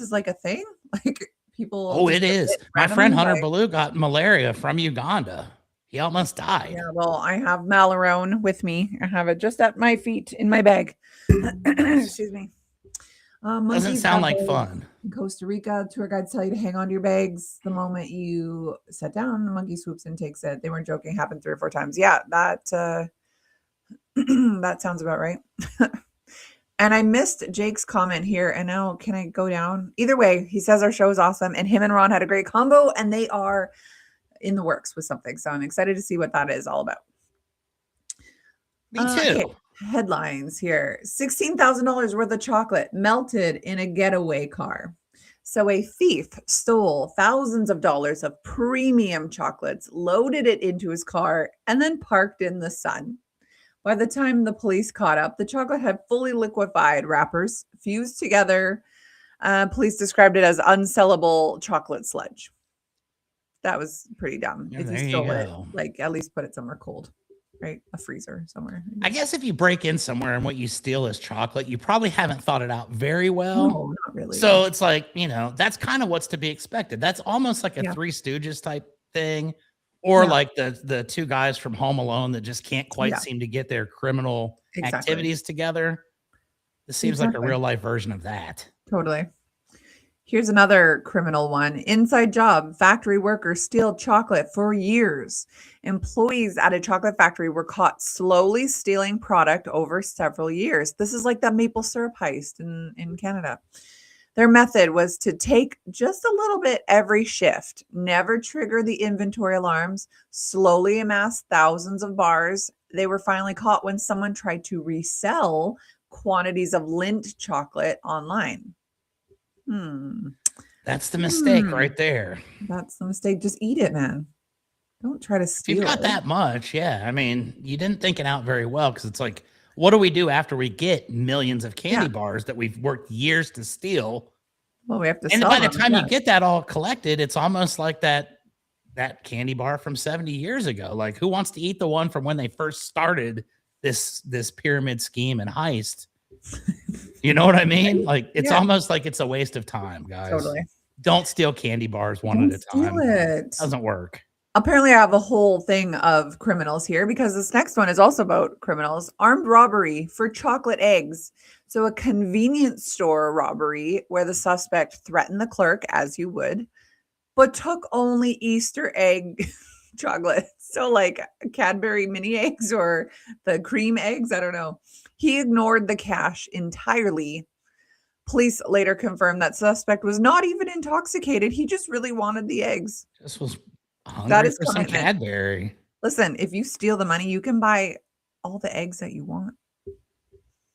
is like a thing? Like people Oh, just it get is. bit My friend randomly Hunter by. Baloo got malaria from Uganda. He almost Yeah, died. well, I have Malarone with me. I have it just at my feet in my bag. Nice. Excuse me. Doesn't Monkeys sound have like those fun. in Costa Rica. Tour guides tell you to hang on to your bags the moment you sit down. The monkey swoops and takes it. They weren't joking. Happened 3 or 4 times. Yeah, that that sounds about right. And I missed Jake's comment here. And now, can I go down? Either way, he says our show is awesome, and him and Ron had a great combo, and they are in the works with something. So I'm excited to see what that is all about. Me Okay, too. headlines here. $16,000 worth of chocolate melted in a getaway car. So a thief stole thousands of dollars of premium chocolates, loaded it into his car, and then parked in the sun. By the time the police caught up, the chocolate had fully liquefied wrappers fused together. Police described it as unsellable chocolate sludge. That was pretty dumb. Yeah, If you there you stole it, go. like at least put it somewhere cold, right? A freezer somewhere. I guess if you break in somewhere and what you steal is chocolate, you probably haven't thought it out very well. No, not really. So it's like, that's kind of what's to be expected. That's almost like a Yeah. Three Stooges type thing, or Yeah. like the two guys from Home Alone that just can't quite Yeah. seem to get their criminal Exactly. activities together. This seems like a Exactly. real life version of that. Totally. Here's another criminal one. Inside job. Factory workers steal chocolate for years. Employees at a chocolate factory were caught slowly stealing product over several years. This is like that maple syrup heist in Canada. Their method was to take just a little bit every shift, never trigger the inventory alarms, slowly amass thousands of bars. They were finally caught when someone tried to resell quantities of Lindt chocolate online. That's the mistake Hmm. right there. That's the mistake. Just eat it, man. Don't try to If you've steal got it. that much, yeah. I mean, you didn't think it out very well because it's like, what do we do after we get millions of candy Yeah. bars that we've worked years to steal? Well, we have to And sell by the them. time Yeah. you get that all collected, it's almost like that candy bar from 70 years ago. Like, who wants to eat the one from when they first started this pyramid scheme and heist? You know what I mean? Like, it's Yeah. almost like it's a waste of time, guys. Totally. Don't steal candy bars one Don't at a steal time. it. Doesn't work. Apparently, I have a whole thing of criminals here because this next one is also about criminals. Armed robbery for chocolate eggs. So, a convenience store robbery where the suspect threatened the clerk, as you would, but took only Easter egg chocolate. So, like Cadbury mini eggs or the cream eggs. I don't know. He ignored the cash entirely. Police later confirmed that suspect was not even intoxicated. He just really wanted the eggs. Just was That hungry is for some commitment. Cadbury. Listen, if you steal the money, you can buy all the eggs that you want.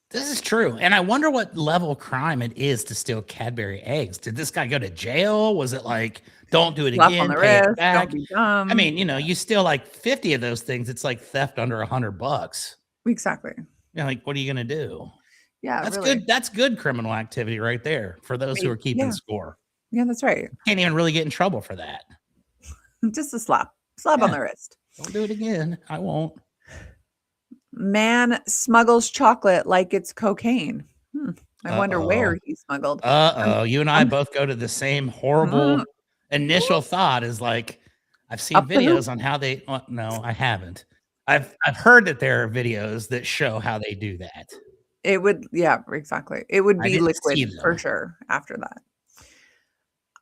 This is true. And I wonder what level of crime it is to steal Cadbury eggs. Did this guy go to jail? Was it like, don't do it Slap again, on the pay it wrist, back? don't be dumb. I mean, you steal like 50 of those things, it's like theft under $100. Exactly. Like, what are you going to do? Yeah, That's really. good. That's good criminal activity right there for those who are keeping Yeah. score. Yeah, that's right. Can't even really get in trouble for that. Just a slap. Slap on Yeah. the wrist. Don't do it again. I won't. Man smuggles chocolate like it's cocaine. I wonder where he smuggled. Uh-oh. You and I I'm both go to the same mm, horrible initial thought is like, I've seen up the hoop. videos on how they, well, no, I haven't. I've heard that there are videos that show how they do that. It would, yeah, exactly. It would I be didn't liquid see for them. sure after that.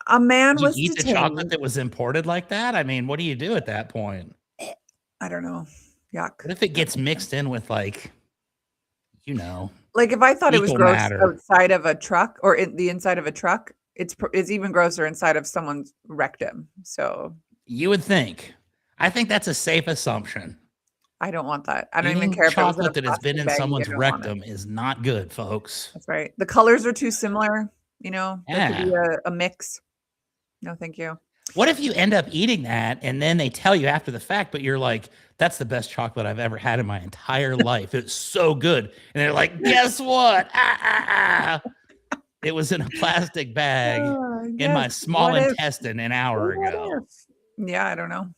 A man Did you was eat the chocolate detained. that was imported like that? I mean, what do you do at that point? I don't know. Yuck. What if it gets mixed in with like, you know, Like if I thought it was fecal gross matter? outside of a truck or in the inside of a truck, it's even grosser inside of someone's rectum. So You would think. I think that's a safe assumption. I don't want that. I don't even Eating care if it was in a chocolate that has been plastic in baggie. I someone's don't want it. rectum is not good, folks. That's right. The colors are too similar. You know, there could be Yeah. a mix. No, thank you. What if you end up eating that and then they tell you after the fact, but you're like, that's the best chocolate I've ever had in my entire life. It's so good. And they're like, guess what? It was in a plastic bag in my small intestine an hour ago. Yeah, I don't know.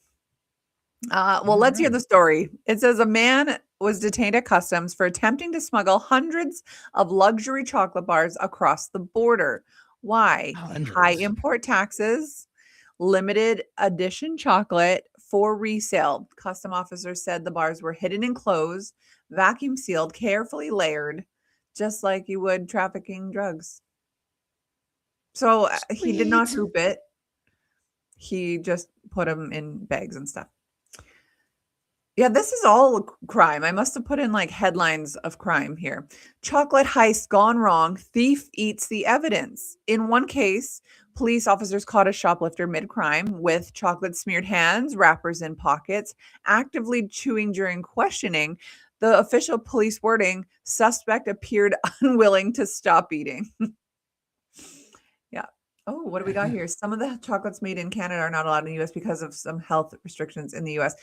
Well, let's hear the story. It says a man was detained at customs for attempting to smuggle hundreds of luxury chocolate bars across the border. Why? Hundreds. High import taxes, limited edition chocolate for resale. Custom officers said the bars were hidden in clothes, vacuum sealed, carefully layered, just like you would trafficking drugs. So he did not hoop it. He just put them in bags and stuff. Yeah, this is all crime. I must have put in like headlines of crime here. Chocolate heist gone wrong. Thief eats the evidence. In one case, police officers caught a shoplifter mid-crime with chocolate smeared hands, wrappers in pockets, actively chewing during questioning. The official police wording, suspect appeared unwilling to stop eating. Yeah. Oh, what do we got here? Some of the chocolates made in Canada are not allowed in the US because of some health restrictions in the US.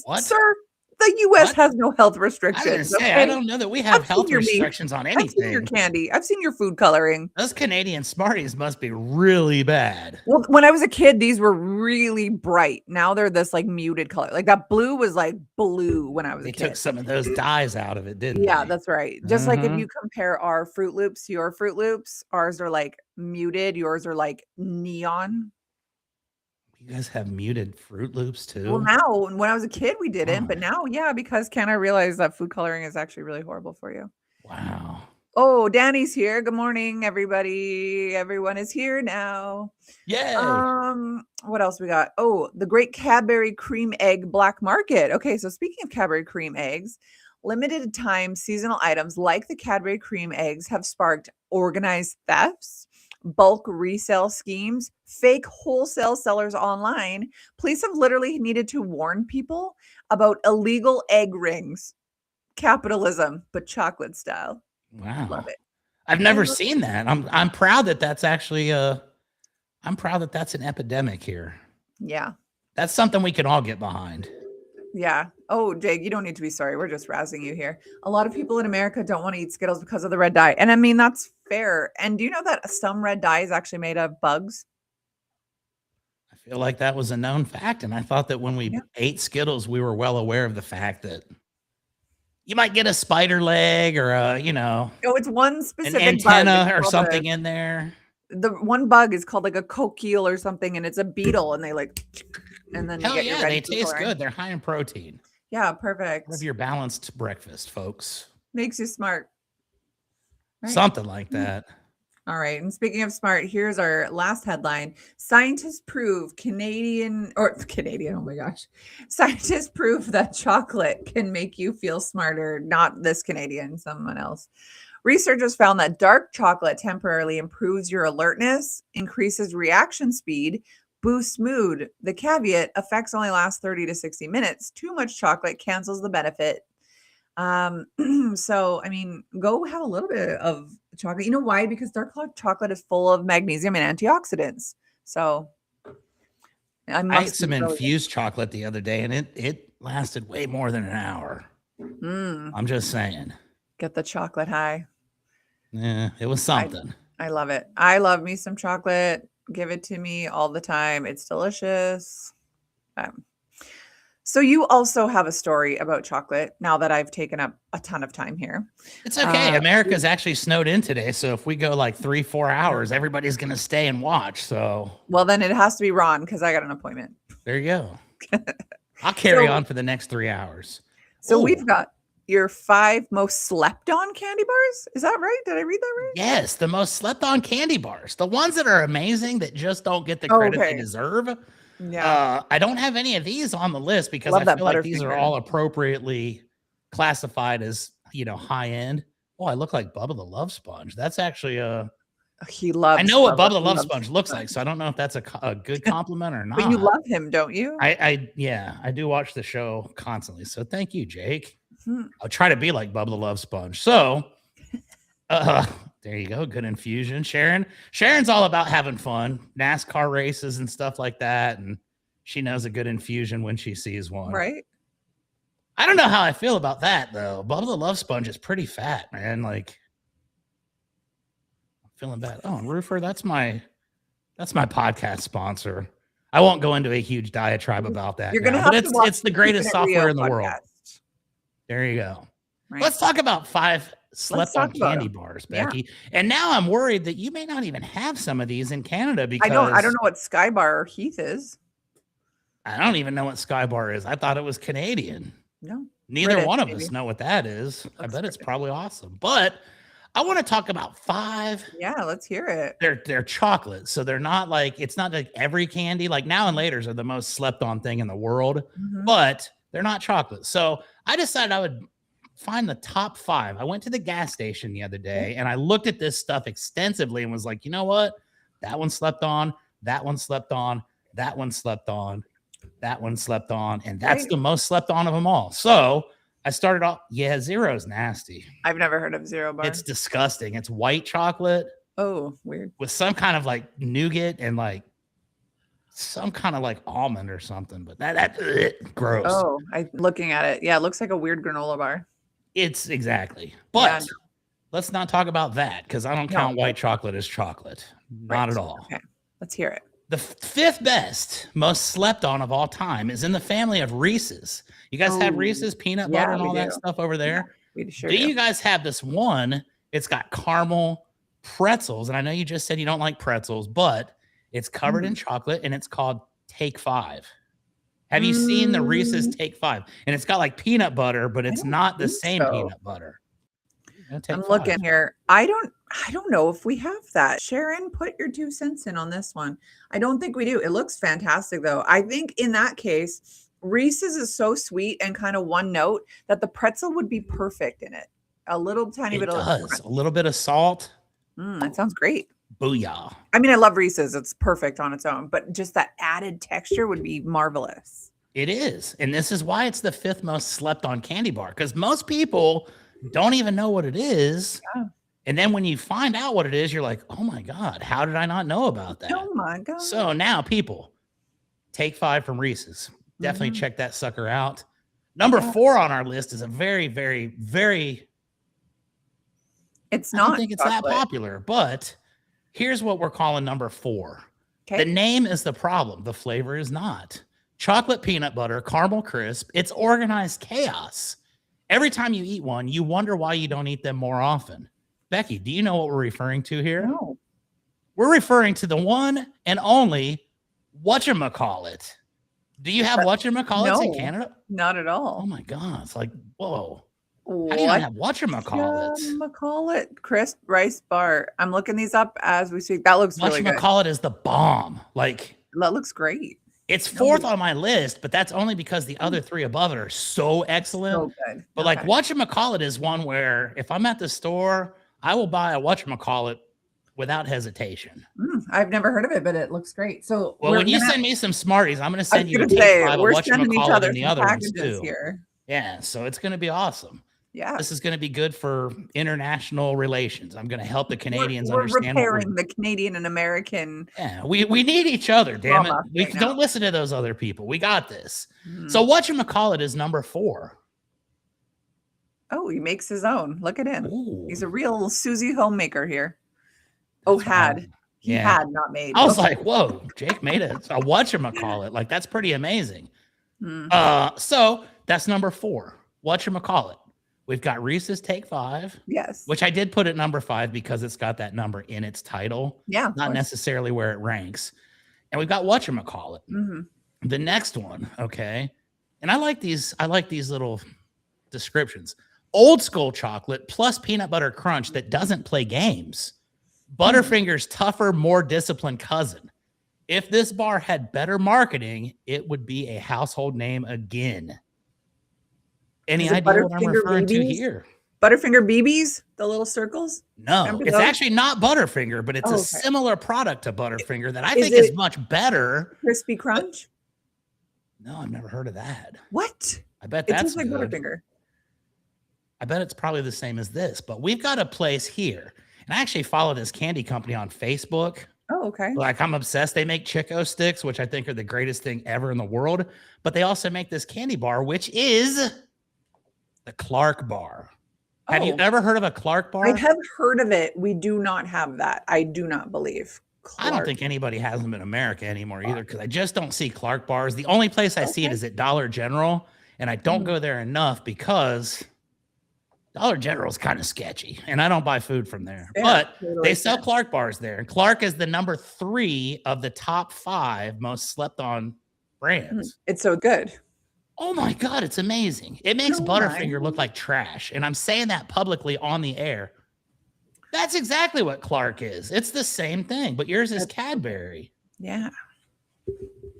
What? Sir, the US has no health restrictions. I was gonna say, I don't know that we have health restrictions on anything. I've seen your candy. I've seen your food coloring. Those Canadian Smarties must be really bad. Well, when I was a kid, these were really bright. Now they're this like muted color. Like that blue was like blue when I was a kid. They took some of those dyes out of it, didn't they? Yeah, that's right. Just like if you compare our Fruit Loops to your Fruit Loops, ours are like muted, yours are like neon. You guys have muted Fruit Loops too? Well, now, when I was a kid, we didn't, but now, yeah, because Ken, I realized that food coloring is actually really horrible for you. Wow. Oh, Danny's here. Good morning, everybody. Everyone is here now. Yay. What else we got? Oh, the great Cadbury cream egg black market. Okay, so speaking of Cadbury cream eggs, limited time seasonal items like the Cadbury cream eggs have sparked organized thefts, bulk resale schemes, fake wholesale sellers online. Police have literally needed to warn people about illegal egg rings. Capitalism, but chocolate style. Wow. Love it. I've never seen that. I'm proud that that's actually I'm proud that that's an epidemic here. Yeah. That's something we can all get behind. Yeah. Oh, Jake, you don't need to be sorry. We're just razzing you here. A lot of people in America don't want to eat Skittles because of the red dye. And I mean, that's fair. And do you know that some red dye is actually made of bugs? I feel like that was a known fact. And I thought that when we ate Skittles, we were well aware of the fact that you might get a spider leg or Oh, it's one specific an antenna or something in there. The one bug is called like a coquille or something, and it's a beetle, and they like, and then hell yeah, they taste good. They're high in protein. Yeah, perfect. Have your balanced breakfast, folks. Makes you smart. Right? Something like that. All right. And speaking of smart, here's our last headline. Scientists prove oh my gosh. Scientists prove that chocolate can make you feel smarter. Not this Canadian, someone else. Researchers found that dark chocolate temporarily improves your alertness, increases reaction speed, boosts mood. The caveat, effects only last 30 to 60 minutes. Too much chocolate cancels the benefit. So, I mean, go have a little bit of chocolate. You know why? Because dark chocolate is full of magnesium and antioxidants. So I ate some infused chocolate the other day and it lasted way more than an hour. I'm just saying. Get the chocolate high. Yeah, it was something. I love it. I love me some chocolate. Give it to me all the time. It's delicious. Um, so you also have a story about chocolate now that I've taken up a ton of time here. It's okay. America's actually snowed in today. So if we go like 3-4 hours, everybody's going to stay and watch. So, well, then it has to be Ron because I got an appointment. there you go. I'll carry on for the next 3 hours. So we've got your 5 most slept on candy bars. Is that right? Did I read that right? Yes, the most slept on candy bars. The ones that are amazing that just don't get the credit they deserve. Yeah. I don't have any of these on the list because I feel like these are all appropriately classified as, high end. Oh, I look like Bubba the Love Sponge. That's actually he loves. I know what Bubba the Love Sponge looks like, so I don't know if that's a good compliment or not. But you love him, don't you? I do watch the show constantly. So thank you, Jake. I'll try to be like Bubba the Love Sponge. So there you go. Good infusion. Sharon's all about having fun, NASCAR races and stuff like that. And she knows a good infusion when she sees one. Right. I don't know how I feel about that though. Bubba the Love Sponge is pretty fat, man. Like, I'm feeling bad. Oh, Roofer, that's my podcast sponsor. I won't go into a huge diatribe about that. You're gonna have to watch it's the greatest software in the world. Podcast. There you go. Right. Let's talk about 5 slept on candy bars, Becky. Yeah. And now I'm worried that you may not even have some of these in Canada because I don't know what Sky Bar or Heath is. I don't even know what Sky Bar is. I thought it was Canadian. No. Neither British, one of us know what that is. I bet it's probably awesome. But I want to talk about 5. Yeah, let's hear it. They're chocolate. So they're not like, it's not like every candy. Like Now and Laters are the most slept on thing in the world, but they're not chocolate. So I decided I would find the top 5. I went to the gas station the other day and I looked at this stuff extensively and was like, you know what? That one slept on, that one slept on, that one slept on, that one slept on, and that's the most slept on of them all. So I started off, Zero's nasty. I've never heard of Zero Bar. It's disgusting. It's white chocolate. Oh, weird. With some kind of like nougat and like some kind of like almond or something, but that gross. Oh, I'm looking at it. Yeah, it looks like a weird granola bar. It's exactly. But let's not talk about that because I don't count white chocolate as chocolate. Not at all. Okay, let's hear it. The 5th best, most slept on of all time is in the family of Reese's. You guys have Reese's peanut butter and all that stuff over there? Yeah, we sure do. You guys have this one? It's got caramel pretzels. And I know you just said you don't like pretzels, but it's covered in chocolate and it's called Take 5. Have you seen the Reese's Take 5? And it's got like peanut butter, but it's not the same peanut butter. I'm looking here. I don't know if we have that. Sharon, put your 2 cents in on this one. I don't think we do. It looks fantastic though. I think in that case, Reese's is so sweet and kind of one note that the pretzel would be perfect in it. A little tiny bit of a little bit of salt. That sounds great. Booyah. I mean, I love Reese's. It's perfect on its own, but just that added texture would be marvelous. It is. And this is why it's the 5th most slept on candy bar, because most people don't even know what it is. Yeah. And then when you find out what it is, you're like, oh my God, how did I not know about that? Oh my God. So now people, Take 5 from Reese's. Definitely check that sucker out. Number 4 on our list is a very, very, very, it's not, I don't think it's that popular, but here's what we're calling number 4. Okay. The name is the problem. The flavor is not. Chocolate peanut butter, caramel crisp. It's organized chaos. Every time you eat one, you wonder why you don't eat them more often. Becky, do you know what we're referring to here? No. We're referring to the one and only whatchamacallit. Do you have whatchamacallits in Canada? Not at all. Oh my God. It's like, whoa. How do you not have whatchamacallit? Whatchamacallit crisp rice bar. I'm looking these up as we speak. That looks really good. Whatchamacallit is the bomb. Like, that looks great. It's 4th on my list, but that's only because the other 3 above it are so excellent. So good. But like whatchamacallit is one where if I'm at the store, I will buy a whatchamacallit without hesitation. I've never heard of it, but it looks great. So when you send me some Smarties, I'm going to send you a Take 5 of whatchamacallit and the other ones too. Here. Yeah, so it's going to be awesome. Yeah, this is going to be good for international relations. I'm going to help the Canadians we're understand. Repairing the Canadian and American. Yeah, we need each other. Damn it, we don't listen to those other people. We got this. So whatchamacallit is number 4. Oh, he makes his own. Look at him. Ooh. He's a real Susie homemaker here. He He Yeah. had not made. I was Okay. like, whoa, Jake made a whatchamacallit. Like, that's pretty amazing. Mm. So that's number 4. Whatchamacallit. We've got Reese's Take 5. Yes. Which I did put at number 5 because it's got that number in its title. Yeah. Not necessarily where it ranks. And we've got whatchamacallit. The next one, okay. And I like these little descriptions. Old school chocolate plus peanut butter crunch that doesn't play games. Butterfinger's tougher, more disciplined cousin. If this bar had better marketing, it would be a household name again. Any idea what I'm referring to here? Butterfinger BBs, the little circles? No, it's actually not Butterfinger, but it's a similar product to Butterfinger that I think is much better. Crispy Crunch? No, I've never heard of that. What? I bet that's like good. Butterfinger. I bet it's probably the same as this, but we've got a place here. And I actually follow this candy company on Facebook. Oh, okay. Like, I'm obsessed. They make Chico sticks, which I think are the greatest thing ever in the world. But they also make this candy bar, which is the Clark bar. Have you ever heard of a Clark bar? I have heard of it. We do not have that. I do not believe. I don't think anybody has them in America anymore either, because I just don't see Clark bars. The only place I see it is at Dollar General, and I don't go there enough because Dollar General is kind of sketchy, and I don't buy food from there. But they sell Clark bars there, and Clark is the number 3 of the top 5 most slept on brands. It's so good. Oh my God, it's amazing. It makes Butterfinger look like trash, and I'm saying that publicly on the air. That's exactly what Clark is. It's the same thing, but yours is Cadbury. Yeah.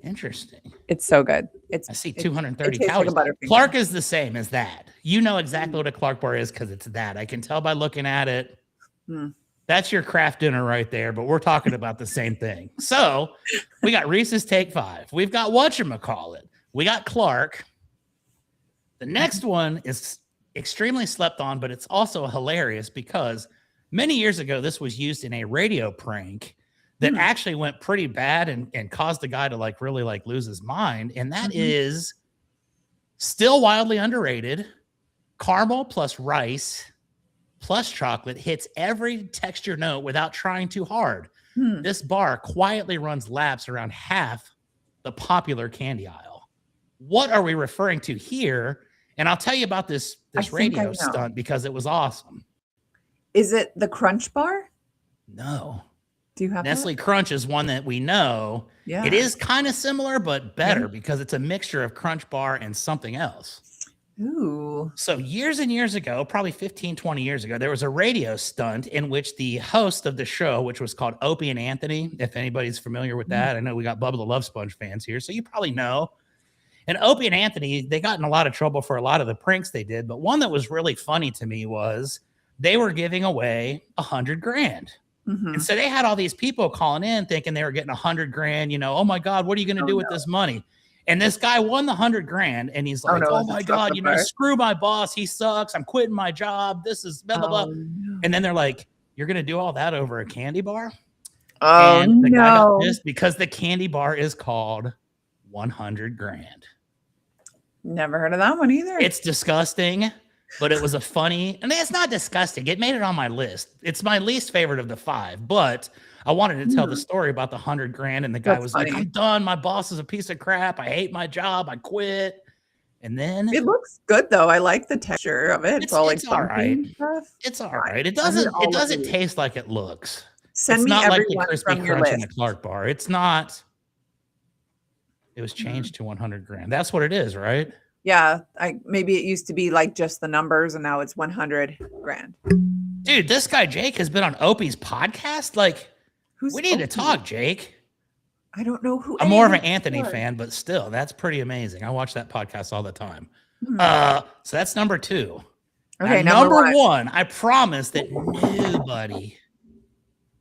Interesting. It's so good. I see 230 calories. Like Clark is the same as that. You know exactly what a Clark bar is because it's that. I can tell by looking at it. That's your craft dinner right there, but we're talking about the same thing. So we got Reese's Take 5. We've got whatchamacallit. We got Clark. The next one is extremely slept on, but it's also hilarious because many years ago, this was used in a radio prank that actually went pretty bad and caused the guy to really lose his mind. And that is still wildly underrated. Caramel plus rice plus chocolate hits every texture note without trying too hard. This bar quietly runs laps around half the popular candy aisle. What are we referring to here? And I'll tell you about this radio stunt because it was awesome. Is it the Crunch bar? No. Do you have Nestle Crunch is one that we know. Yeah. It is kind of similar, but better because it's a mixture of Crunch Bar and something else. Ooh. So years and years ago, probably 15, 20 years ago, there was a radio stunt in which the host of the show, which was called Opie and Anthony, if anybody's familiar with that. I know we got Bubba the Love Sponge fans here, so you probably know. And Opie and Anthony, they got in a lot of trouble for a lot of the pranks they did, but one that was really funny to me was they were giving away $100,000. And so they had all these people calling in thinking they were getting $100,000, oh my God, what are you going to do with this money? And this guy won the $100,000 and he's like, oh my God, screw my boss. He sucks. I'm quitting my job. This is blah, blah, blah. No. And then they're like, you're going to do all that over a candy bar? Oh, and the guy got pissed because the candy bar is called $100,000. Never heard of that one either. It's disgusting. But it was a funny, and it's not disgusting. It made it on my list. It's my least favorite of the 5, but I wanted to tell the story about the $100,000. And the guy was like, I'm done. My boss is a piece of crap. I hate my job. I quit. And then it looks good though. I like the texture of it. It's all like all right. Stuff. It's all right. It doesn't taste like it looks. Send it's me not like the everyone crispy from your crunch in list. a Clark bar. It's not. It was changed to $100,000. That's what it is, right? Yeah, maybe it used to be like just the numbers, and now it's $100,000. Dude, this guy Jake has been on Opie's podcast. Like, we need to talk, Jake. I don't know who. I'm more of an Anthony fan, but still, that's pretty amazing. I watch that podcast all the time. So that's number 2. Okay, now, number one. I promise that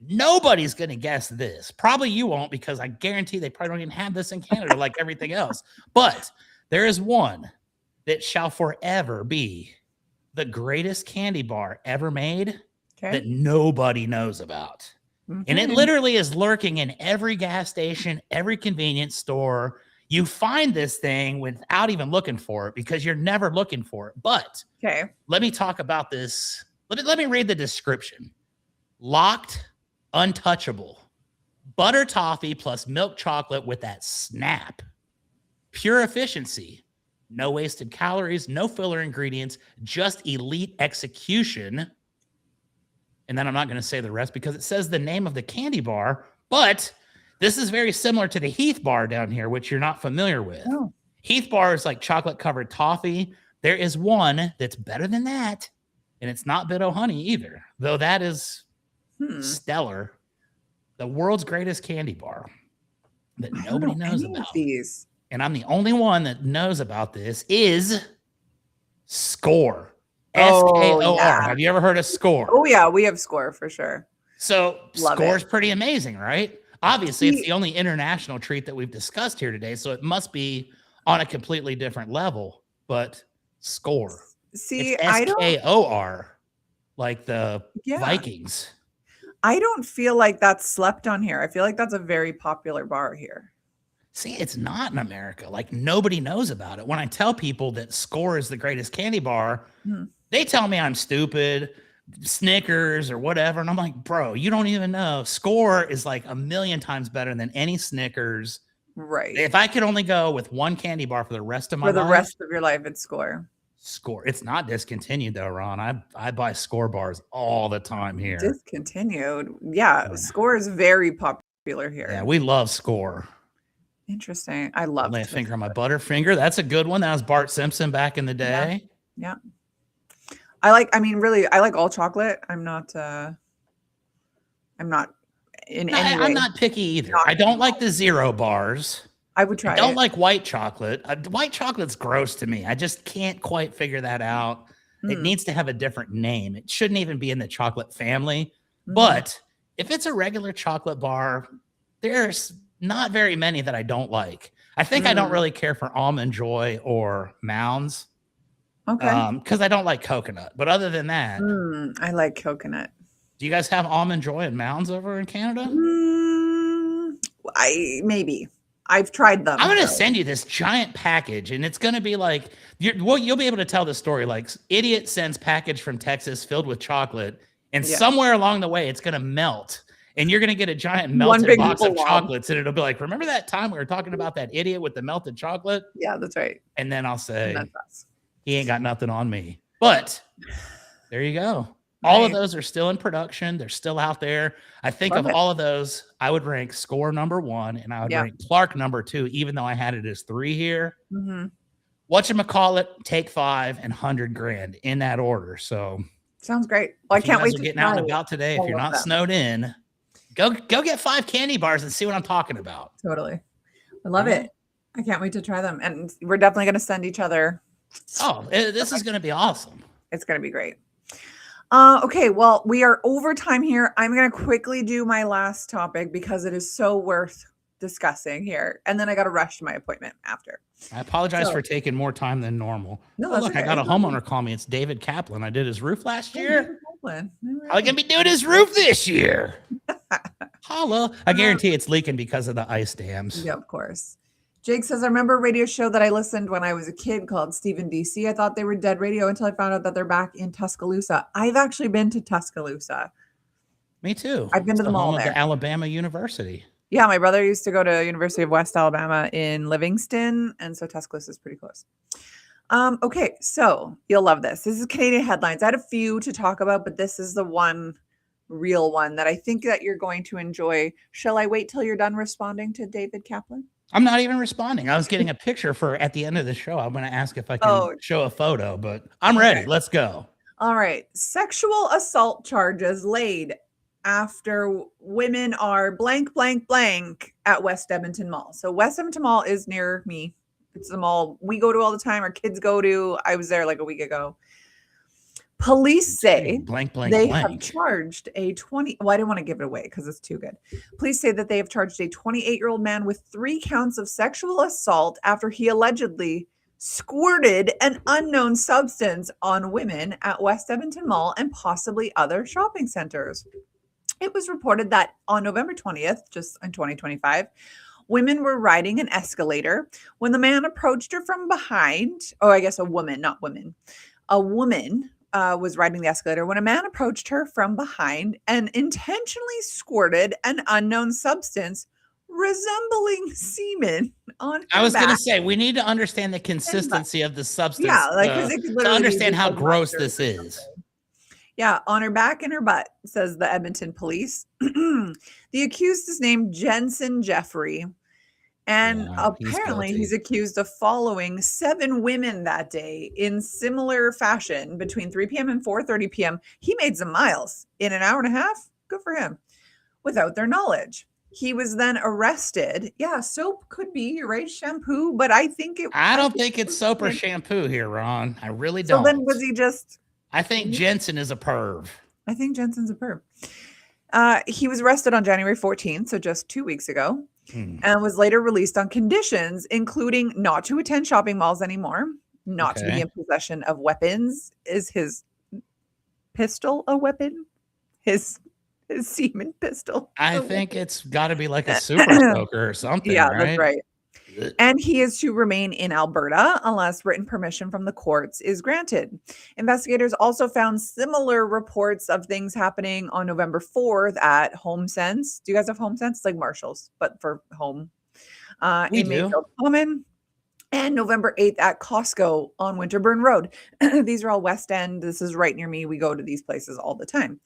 nobody's going to guess this. Probably you won't, because I guarantee they probably don't even have this in Canada like everything else. But there is one that shall forever be the greatest candy bar ever made that nobody knows about. And it literally is lurking in every gas station, every convenience store. You find this thing without even looking for it because you're never looking for it. But let me talk about this. Let me read the description. Locked, untouchable. Butter toffee plus milk chocolate with that snap. Pure efficiency. No wasted calories, no filler ingredients, just elite execution. And then I'm not going to say the rest because it says the name of the candy bar, but this is very similar to the Heath bar down here, which you're not familiar with. Oh. Heath bar is like chocolate covered toffee. There is one that's better than that, and it's not Bit-O-Honey either, though that is stellar. The world's greatest candy bar that nobody knows about. These. And I'm the only one that knows about this is Score. S-K-O-R. Yeah. Have you ever heard of Score? Oh, yeah. We have Score for sure. So Score is pretty amazing, right? Obviously, it's the only international treat that we've discussed here today, so it must be on a completely different level. But Score. See, it's S-K-O-R, like the Vikings. I don't feel like that's slept on here. I feel like that's a very popular bar here. See, it's not in America. Like, nobody knows about it. When I tell people that Score is the greatest candy bar, they tell me I'm stupid, Snickers or whatever. And I'm like, bro, you don't even know. Score is like 1,000,000 times better than any Snickers. Right. If I could only go with one candy bar for the rest of my life. For the rest of your life, it's Score. Score. It's not discontinued though, Ron. I buy Score bars all the time here. Discontinued. Yeah. Score is very popular here. Yeah, we love Score. Interesting. I love Lay a finger on my Butterfinger. That's a good one. That was Bart Simpson back in the day. Yeah. I like all chocolate. I'm not in any way. I'm not picky either. I don't like the zero bars. I would try. I don't like white chocolate. White chocolate's gross to me. I just can't quite figure that out. It needs to have a different name. It shouldn't even be in the chocolate family. But if it's a regular chocolate bar, there's not very many that I don't like. I think I don't really care for Almond Joy or Mounds. Okay. Because I don't like coconut. But other than that, I like coconut. Do you guys have Almond Joy and Mounds over in Canada? Maybe. I've tried them. I'm going to send you this giant package, and it's going to be like, you'll be able to tell the story. Like, idiot sends package from Texas filled with chocolate, and somewhere along the way, it's going to melt. And you're going to get a giant melted box of chocolates, and it'll be like, remember that time we were talking about that idiot with the melted chocolate? Yeah, that's right. And then I'll say, he ain't got nothing on me. But there you go. All of those are still in production. They're still out there. I think of all of those, I would rank Score number 1, and I would rank Clark number 2, even though I had it as 3 here. Whatchamacallit, Take 5, and 100 grand in that order. So sounds great. Well, I can't wait to get out and about today. If you're not snowed in, go get 5 candy bars and see what I'm talking about. Totally. I love it. I can't wait to try them. And we're definitely going to send each other. Oh, this is going to be awesome. It's going to be great. Okay, well, we are over time here. I'm going to quickly do my last topic because it is so worth discussing here. And then I got to rush to my appointment after. I apologize for taking more time than normal. No, look, okay. I got a homeowner call me. It's David Kaplan. I did his roof last year. Right. How are you going to be doing his roof this year? Holla. I guarantee it's leaking because of the ice dams. Yeah, of course. Jake says, I remember a radio show that I listened when I was a kid called Stephen DC. I thought they were dead radio until I found out that they're back in Tuscaloosa. I've actually been to Tuscaloosa. Me too. I've been to the mall there. The Alabama University. Yeah, my brother used to go to University of West Alabama in Livingston, and so Tuscaloosa is pretty close. Okay, so you'll love this. This is Canadian headlines. I had a few to talk about, but this is the one real one that I think that you're going to enjoy. Shall I wait till you're done responding to David Kaplan? I'm not even responding. I was getting a picture for at the end of the show. I'm going to ask if I can show a photo, but I'm ready. Let's go. All right. Sexual assault charges laid after women are blank, blank, blank at West Edmonton Mall. So West Edmonton Mall is near me. It's the mall we go to all the time. Our kids go to. I was there like a week ago. Police say they have charged a 20. Well, I didn't want to give it away because it's too good. Police say that they have charged a 28-year-old man with 3 counts of sexual assault after he allegedly squirted an unknown substance on women at West Edmonton Mall and possibly other shopping centers. It was reported that on November 20th, just in 2025, women were riding an escalator when the man approached her from behind. Oh, I guess a woman, not women. A woman was riding the escalator when a man approached her from behind and intentionally squirted an unknown substance resembling semen on I her was going to back say, we need to understand the and butt. consistency of the Yeah, substance like because it could to literally be understand just how like gross mustard this or is. something. Yeah, on her back and her butt, says the Edmonton police. The accused is named Jensen Jeffrey. And Yeah, he's apparently, guilty. he's accused of following 7 women that day in similar fashion between 3 p.m. and 4:30 p.m. He made some miles in an hour and a half. Good for him. Without their knowledge. He was then arrested. Yeah, soap could be, you're right, shampoo, but I think I don't think it's soap or like, shampoo here, Ron. I really so don't. then was he just I think Jensen is a perv. I think Jensen's a perv. He was arrested on January 14th, so just 2 weeks ago, and was later released on conditions, including not to attend shopping malls anymore, not to be Okay. in possession of weapons. Is his pistol a weapon? His semen pistol. I think it's got to be like a super soaker or something, Yeah, right? that's right. And he is to remain in Alberta unless written permission from the courts is granted. Investigators also found similar reports of things happening on November 4th at HomeSense. Do you guys have HomeSense? It's like Marshalls, but for home. We In do. Mayfield Common. And November 8th at Costco on Winterburn Road. These are all West End. This is right near me. We go to these places all the time.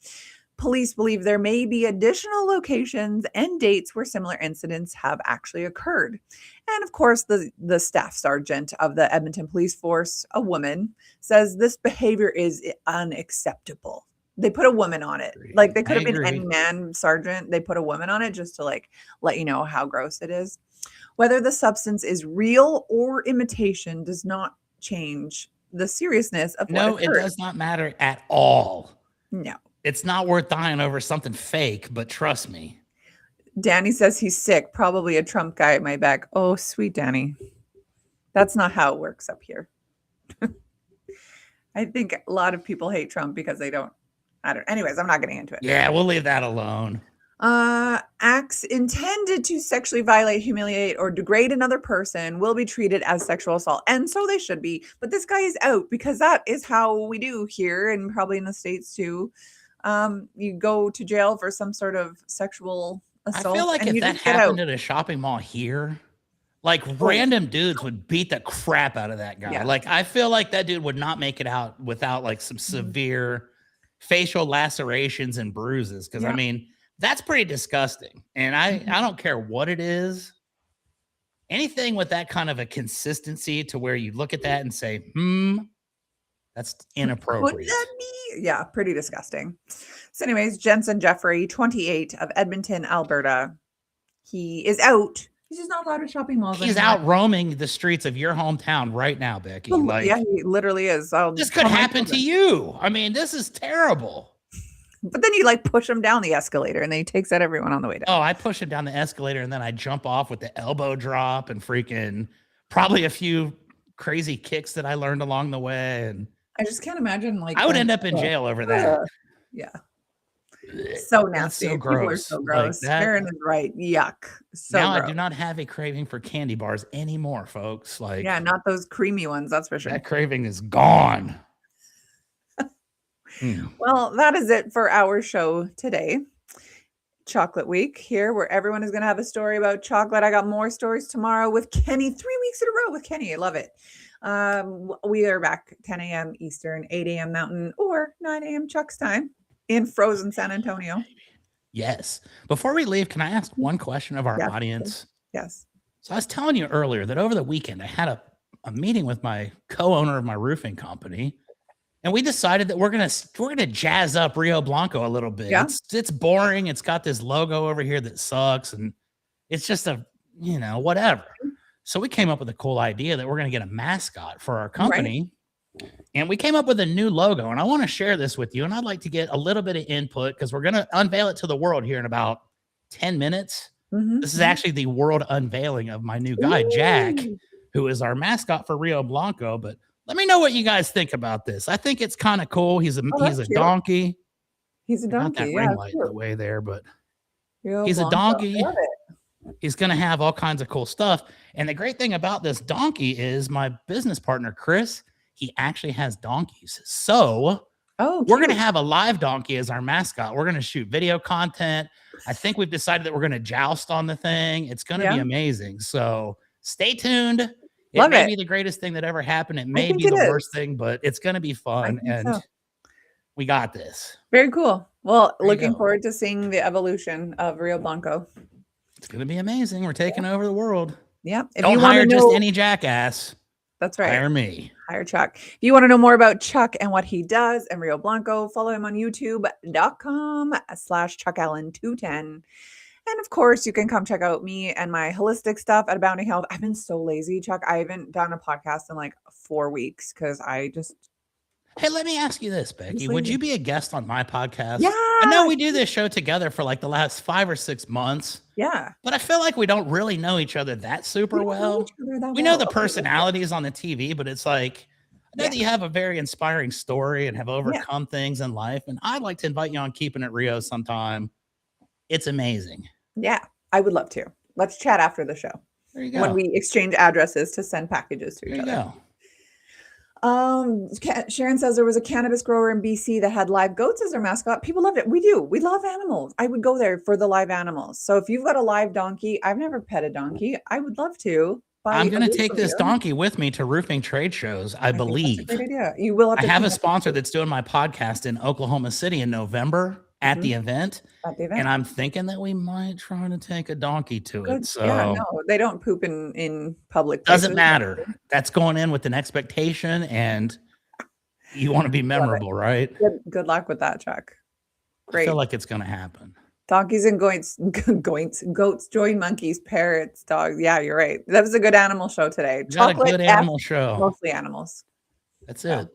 Police believe there may be additional locations and dates where similar incidents have actually occurred. And of course, the staff sergeant of the Edmonton Police Force, a woman, says this behavior is unacceptable. They put a woman on it. Like they could have been any man sergeant. They put a woman on it just to like let you know how gross it is. Whether the substance is real or imitation does not change the seriousness of what occurred. No, it does not matter at all. No. It's not worth dying over something fake, but trust me. Danny says he's sick, probably a Trump guy at my back. Oh, sweet Danny. That's not how it works up here. I think a lot of people hate Trump because they don't. Anyways, I'm not getting into it. Yeah, we'll leave that alone. Acts intended to sexually violate, humiliate, or degrade another person will be treated as sexual assault. And so they should be. But this guy is out because that is how we do here and probably in the States too. You go to jail for some sort of sexual assault. I feel like if that happened at a shopping mall here, like random dudes would beat the crap out of that guy. Yeah. Like I feel like that dude would not make it out without like some severe facial lacerations and bruises. Because I mean, that's pretty disgusting. And I don't care what it is. Anything with that kind of a consistency to where you look at that and say, that's inappropriate. Would that be? Yeah, pretty disgusting. So anyways, Jensen Jeffrey, 28 of Edmonton, Alberta. He is out. He's just not allowed at shopping malls. He's out roaming the streets of your hometown right now, Becky. Like, yeah, he literally is. This could happen to you. I mean, this is terrible. But then you like push him down the escalator and then he takes out everyone on the way down. Oh, I push him down the escalator and then I jump off with the elbow drop and freaking probably a few crazy kicks that I learned along the way. And I just can't imagine like I would end up in jail over that. Yeah. So nasty. That's so gross. People are so gross. Like Karen is right. Yuck. So now gross. I do not have a craving for candy bars anymore, folks. Like, yeah, not those creamy ones. That's for sure. That craving is gone. Well, that is it for our show today. Chocolate Week here, where everyone is going to have a story about chocolate. I got more stories tomorrow with Kenny. 3 weeks in a row with Kenny. I love it. We are back 10 a.m. Eastern, 8 a.m. Mountain, or 9 a.m. Chuck's time in frozen San Antonio. Yes. Before we leave, can I ask one question of our audience? Yes. So I was telling you earlier that over the weekend, I had a meeting with my co-owner of my roofing company. And we decided that we're gonna jazz up Rio Blanco a little bit. Yeah. It's boring. It's got this logo over here that sucks, and it's just whatever. So we came up with a cool idea that we're gonna get a mascot for our company, and we came up with a new logo. And I want to share this with you, and I'd like to get a little bit of input because we're gonna unveil it to the world here in about 10 minutes. This is actually the world unveiling of my new guy, Jack, who is our mascot for Rio Blanco. But let me know what you guys think about this. I think it's kind of cool. He's a donkey. He's a donkey. Got that ring light in the way there, but he's a donkey. He's going to have all kinds of cool stuff. And the great thing about this donkey is my business partner, Chris, he actually has donkeys. So Oh, We're going to cute. have a live donkey as our mascot. We're going to shoot video content. I think we've decided that we're going to joust on the thing. It's going to be Yeah. amazing. So stay tuned. It Love may it. be the greatest thing that ever happened. It I may think be it the is. worst thing, but it's going to be I fun. think And so. we got this. Very cool. Well, There you looking go. forward to seeing the evolution of Rio Blanco. It's going to be amazing. We're taking over the world. Yeah. If Don't you want hire to just know, any jackass. that's right. Hire me. Hire Chuck. If you want to know more about Chuck and what he does and Rio Blanco, follow him on youtube.com/ChuckAllen210. And of course, you can come check out me and my holistic stuff at Abounding Health. I've been so lazy, Chuck. I haven't done a podcast in like 4 weeks because I just. Hey, let me ask you this, Becky. Would you be a guest on my podcast? Yeah. I know we do this show together for like the last 5 or 6 months. Yeah. But I feel like we don't really know each other that super well. We know the personalities on the TV, but it's like, I know that you have a very inspiring story and have overcome things in life. And I'd like to invite you on Keeping It Rio sometime. It's amazing. Yeah, I would love to. Let's chat after the show. There you go. When we exchange addresses to send packages to each other. There you go. Sharon says there was a cannabis grower in BC that had live goats as their mascot. People loved it. We do. We love animals. I would go there for the live animals. So if you've got a live donkey, I've never pet a donkey. I would love to. I'm going to take this donkey with me to roofing trade shows, I believe. That's a great idea. You will have I have a sponsor that's doing my podcast in Oklahoma City in November at the event. And I'm thinking that we might try to take a donkey to it. So yeah, no, they don't poop in public places. Doesn't matter. That's going in with an expectation, and you want to be memorable, right? Good luck with that, Chuck. Great. I feel like it's going to happen. Donkeys and goats join monkeys, parrots, dogs. Yeah, you're right. That was a good animal show today. Got a good animal show. Mostly animals. That's it.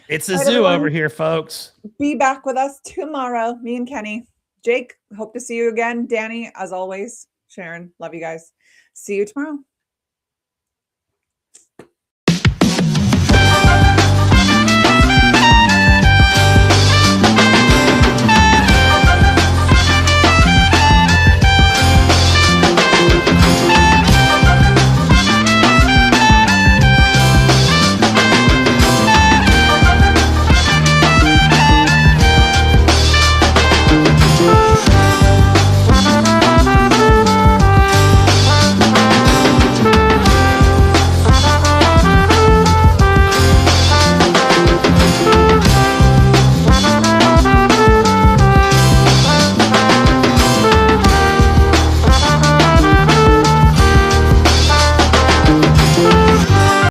It's a zoo over here, folks. Be back with us tomorrow. Me and Kenny. Jake, hope to see you again. Danny, as always. Sharon, love you guys. See you tomorrow.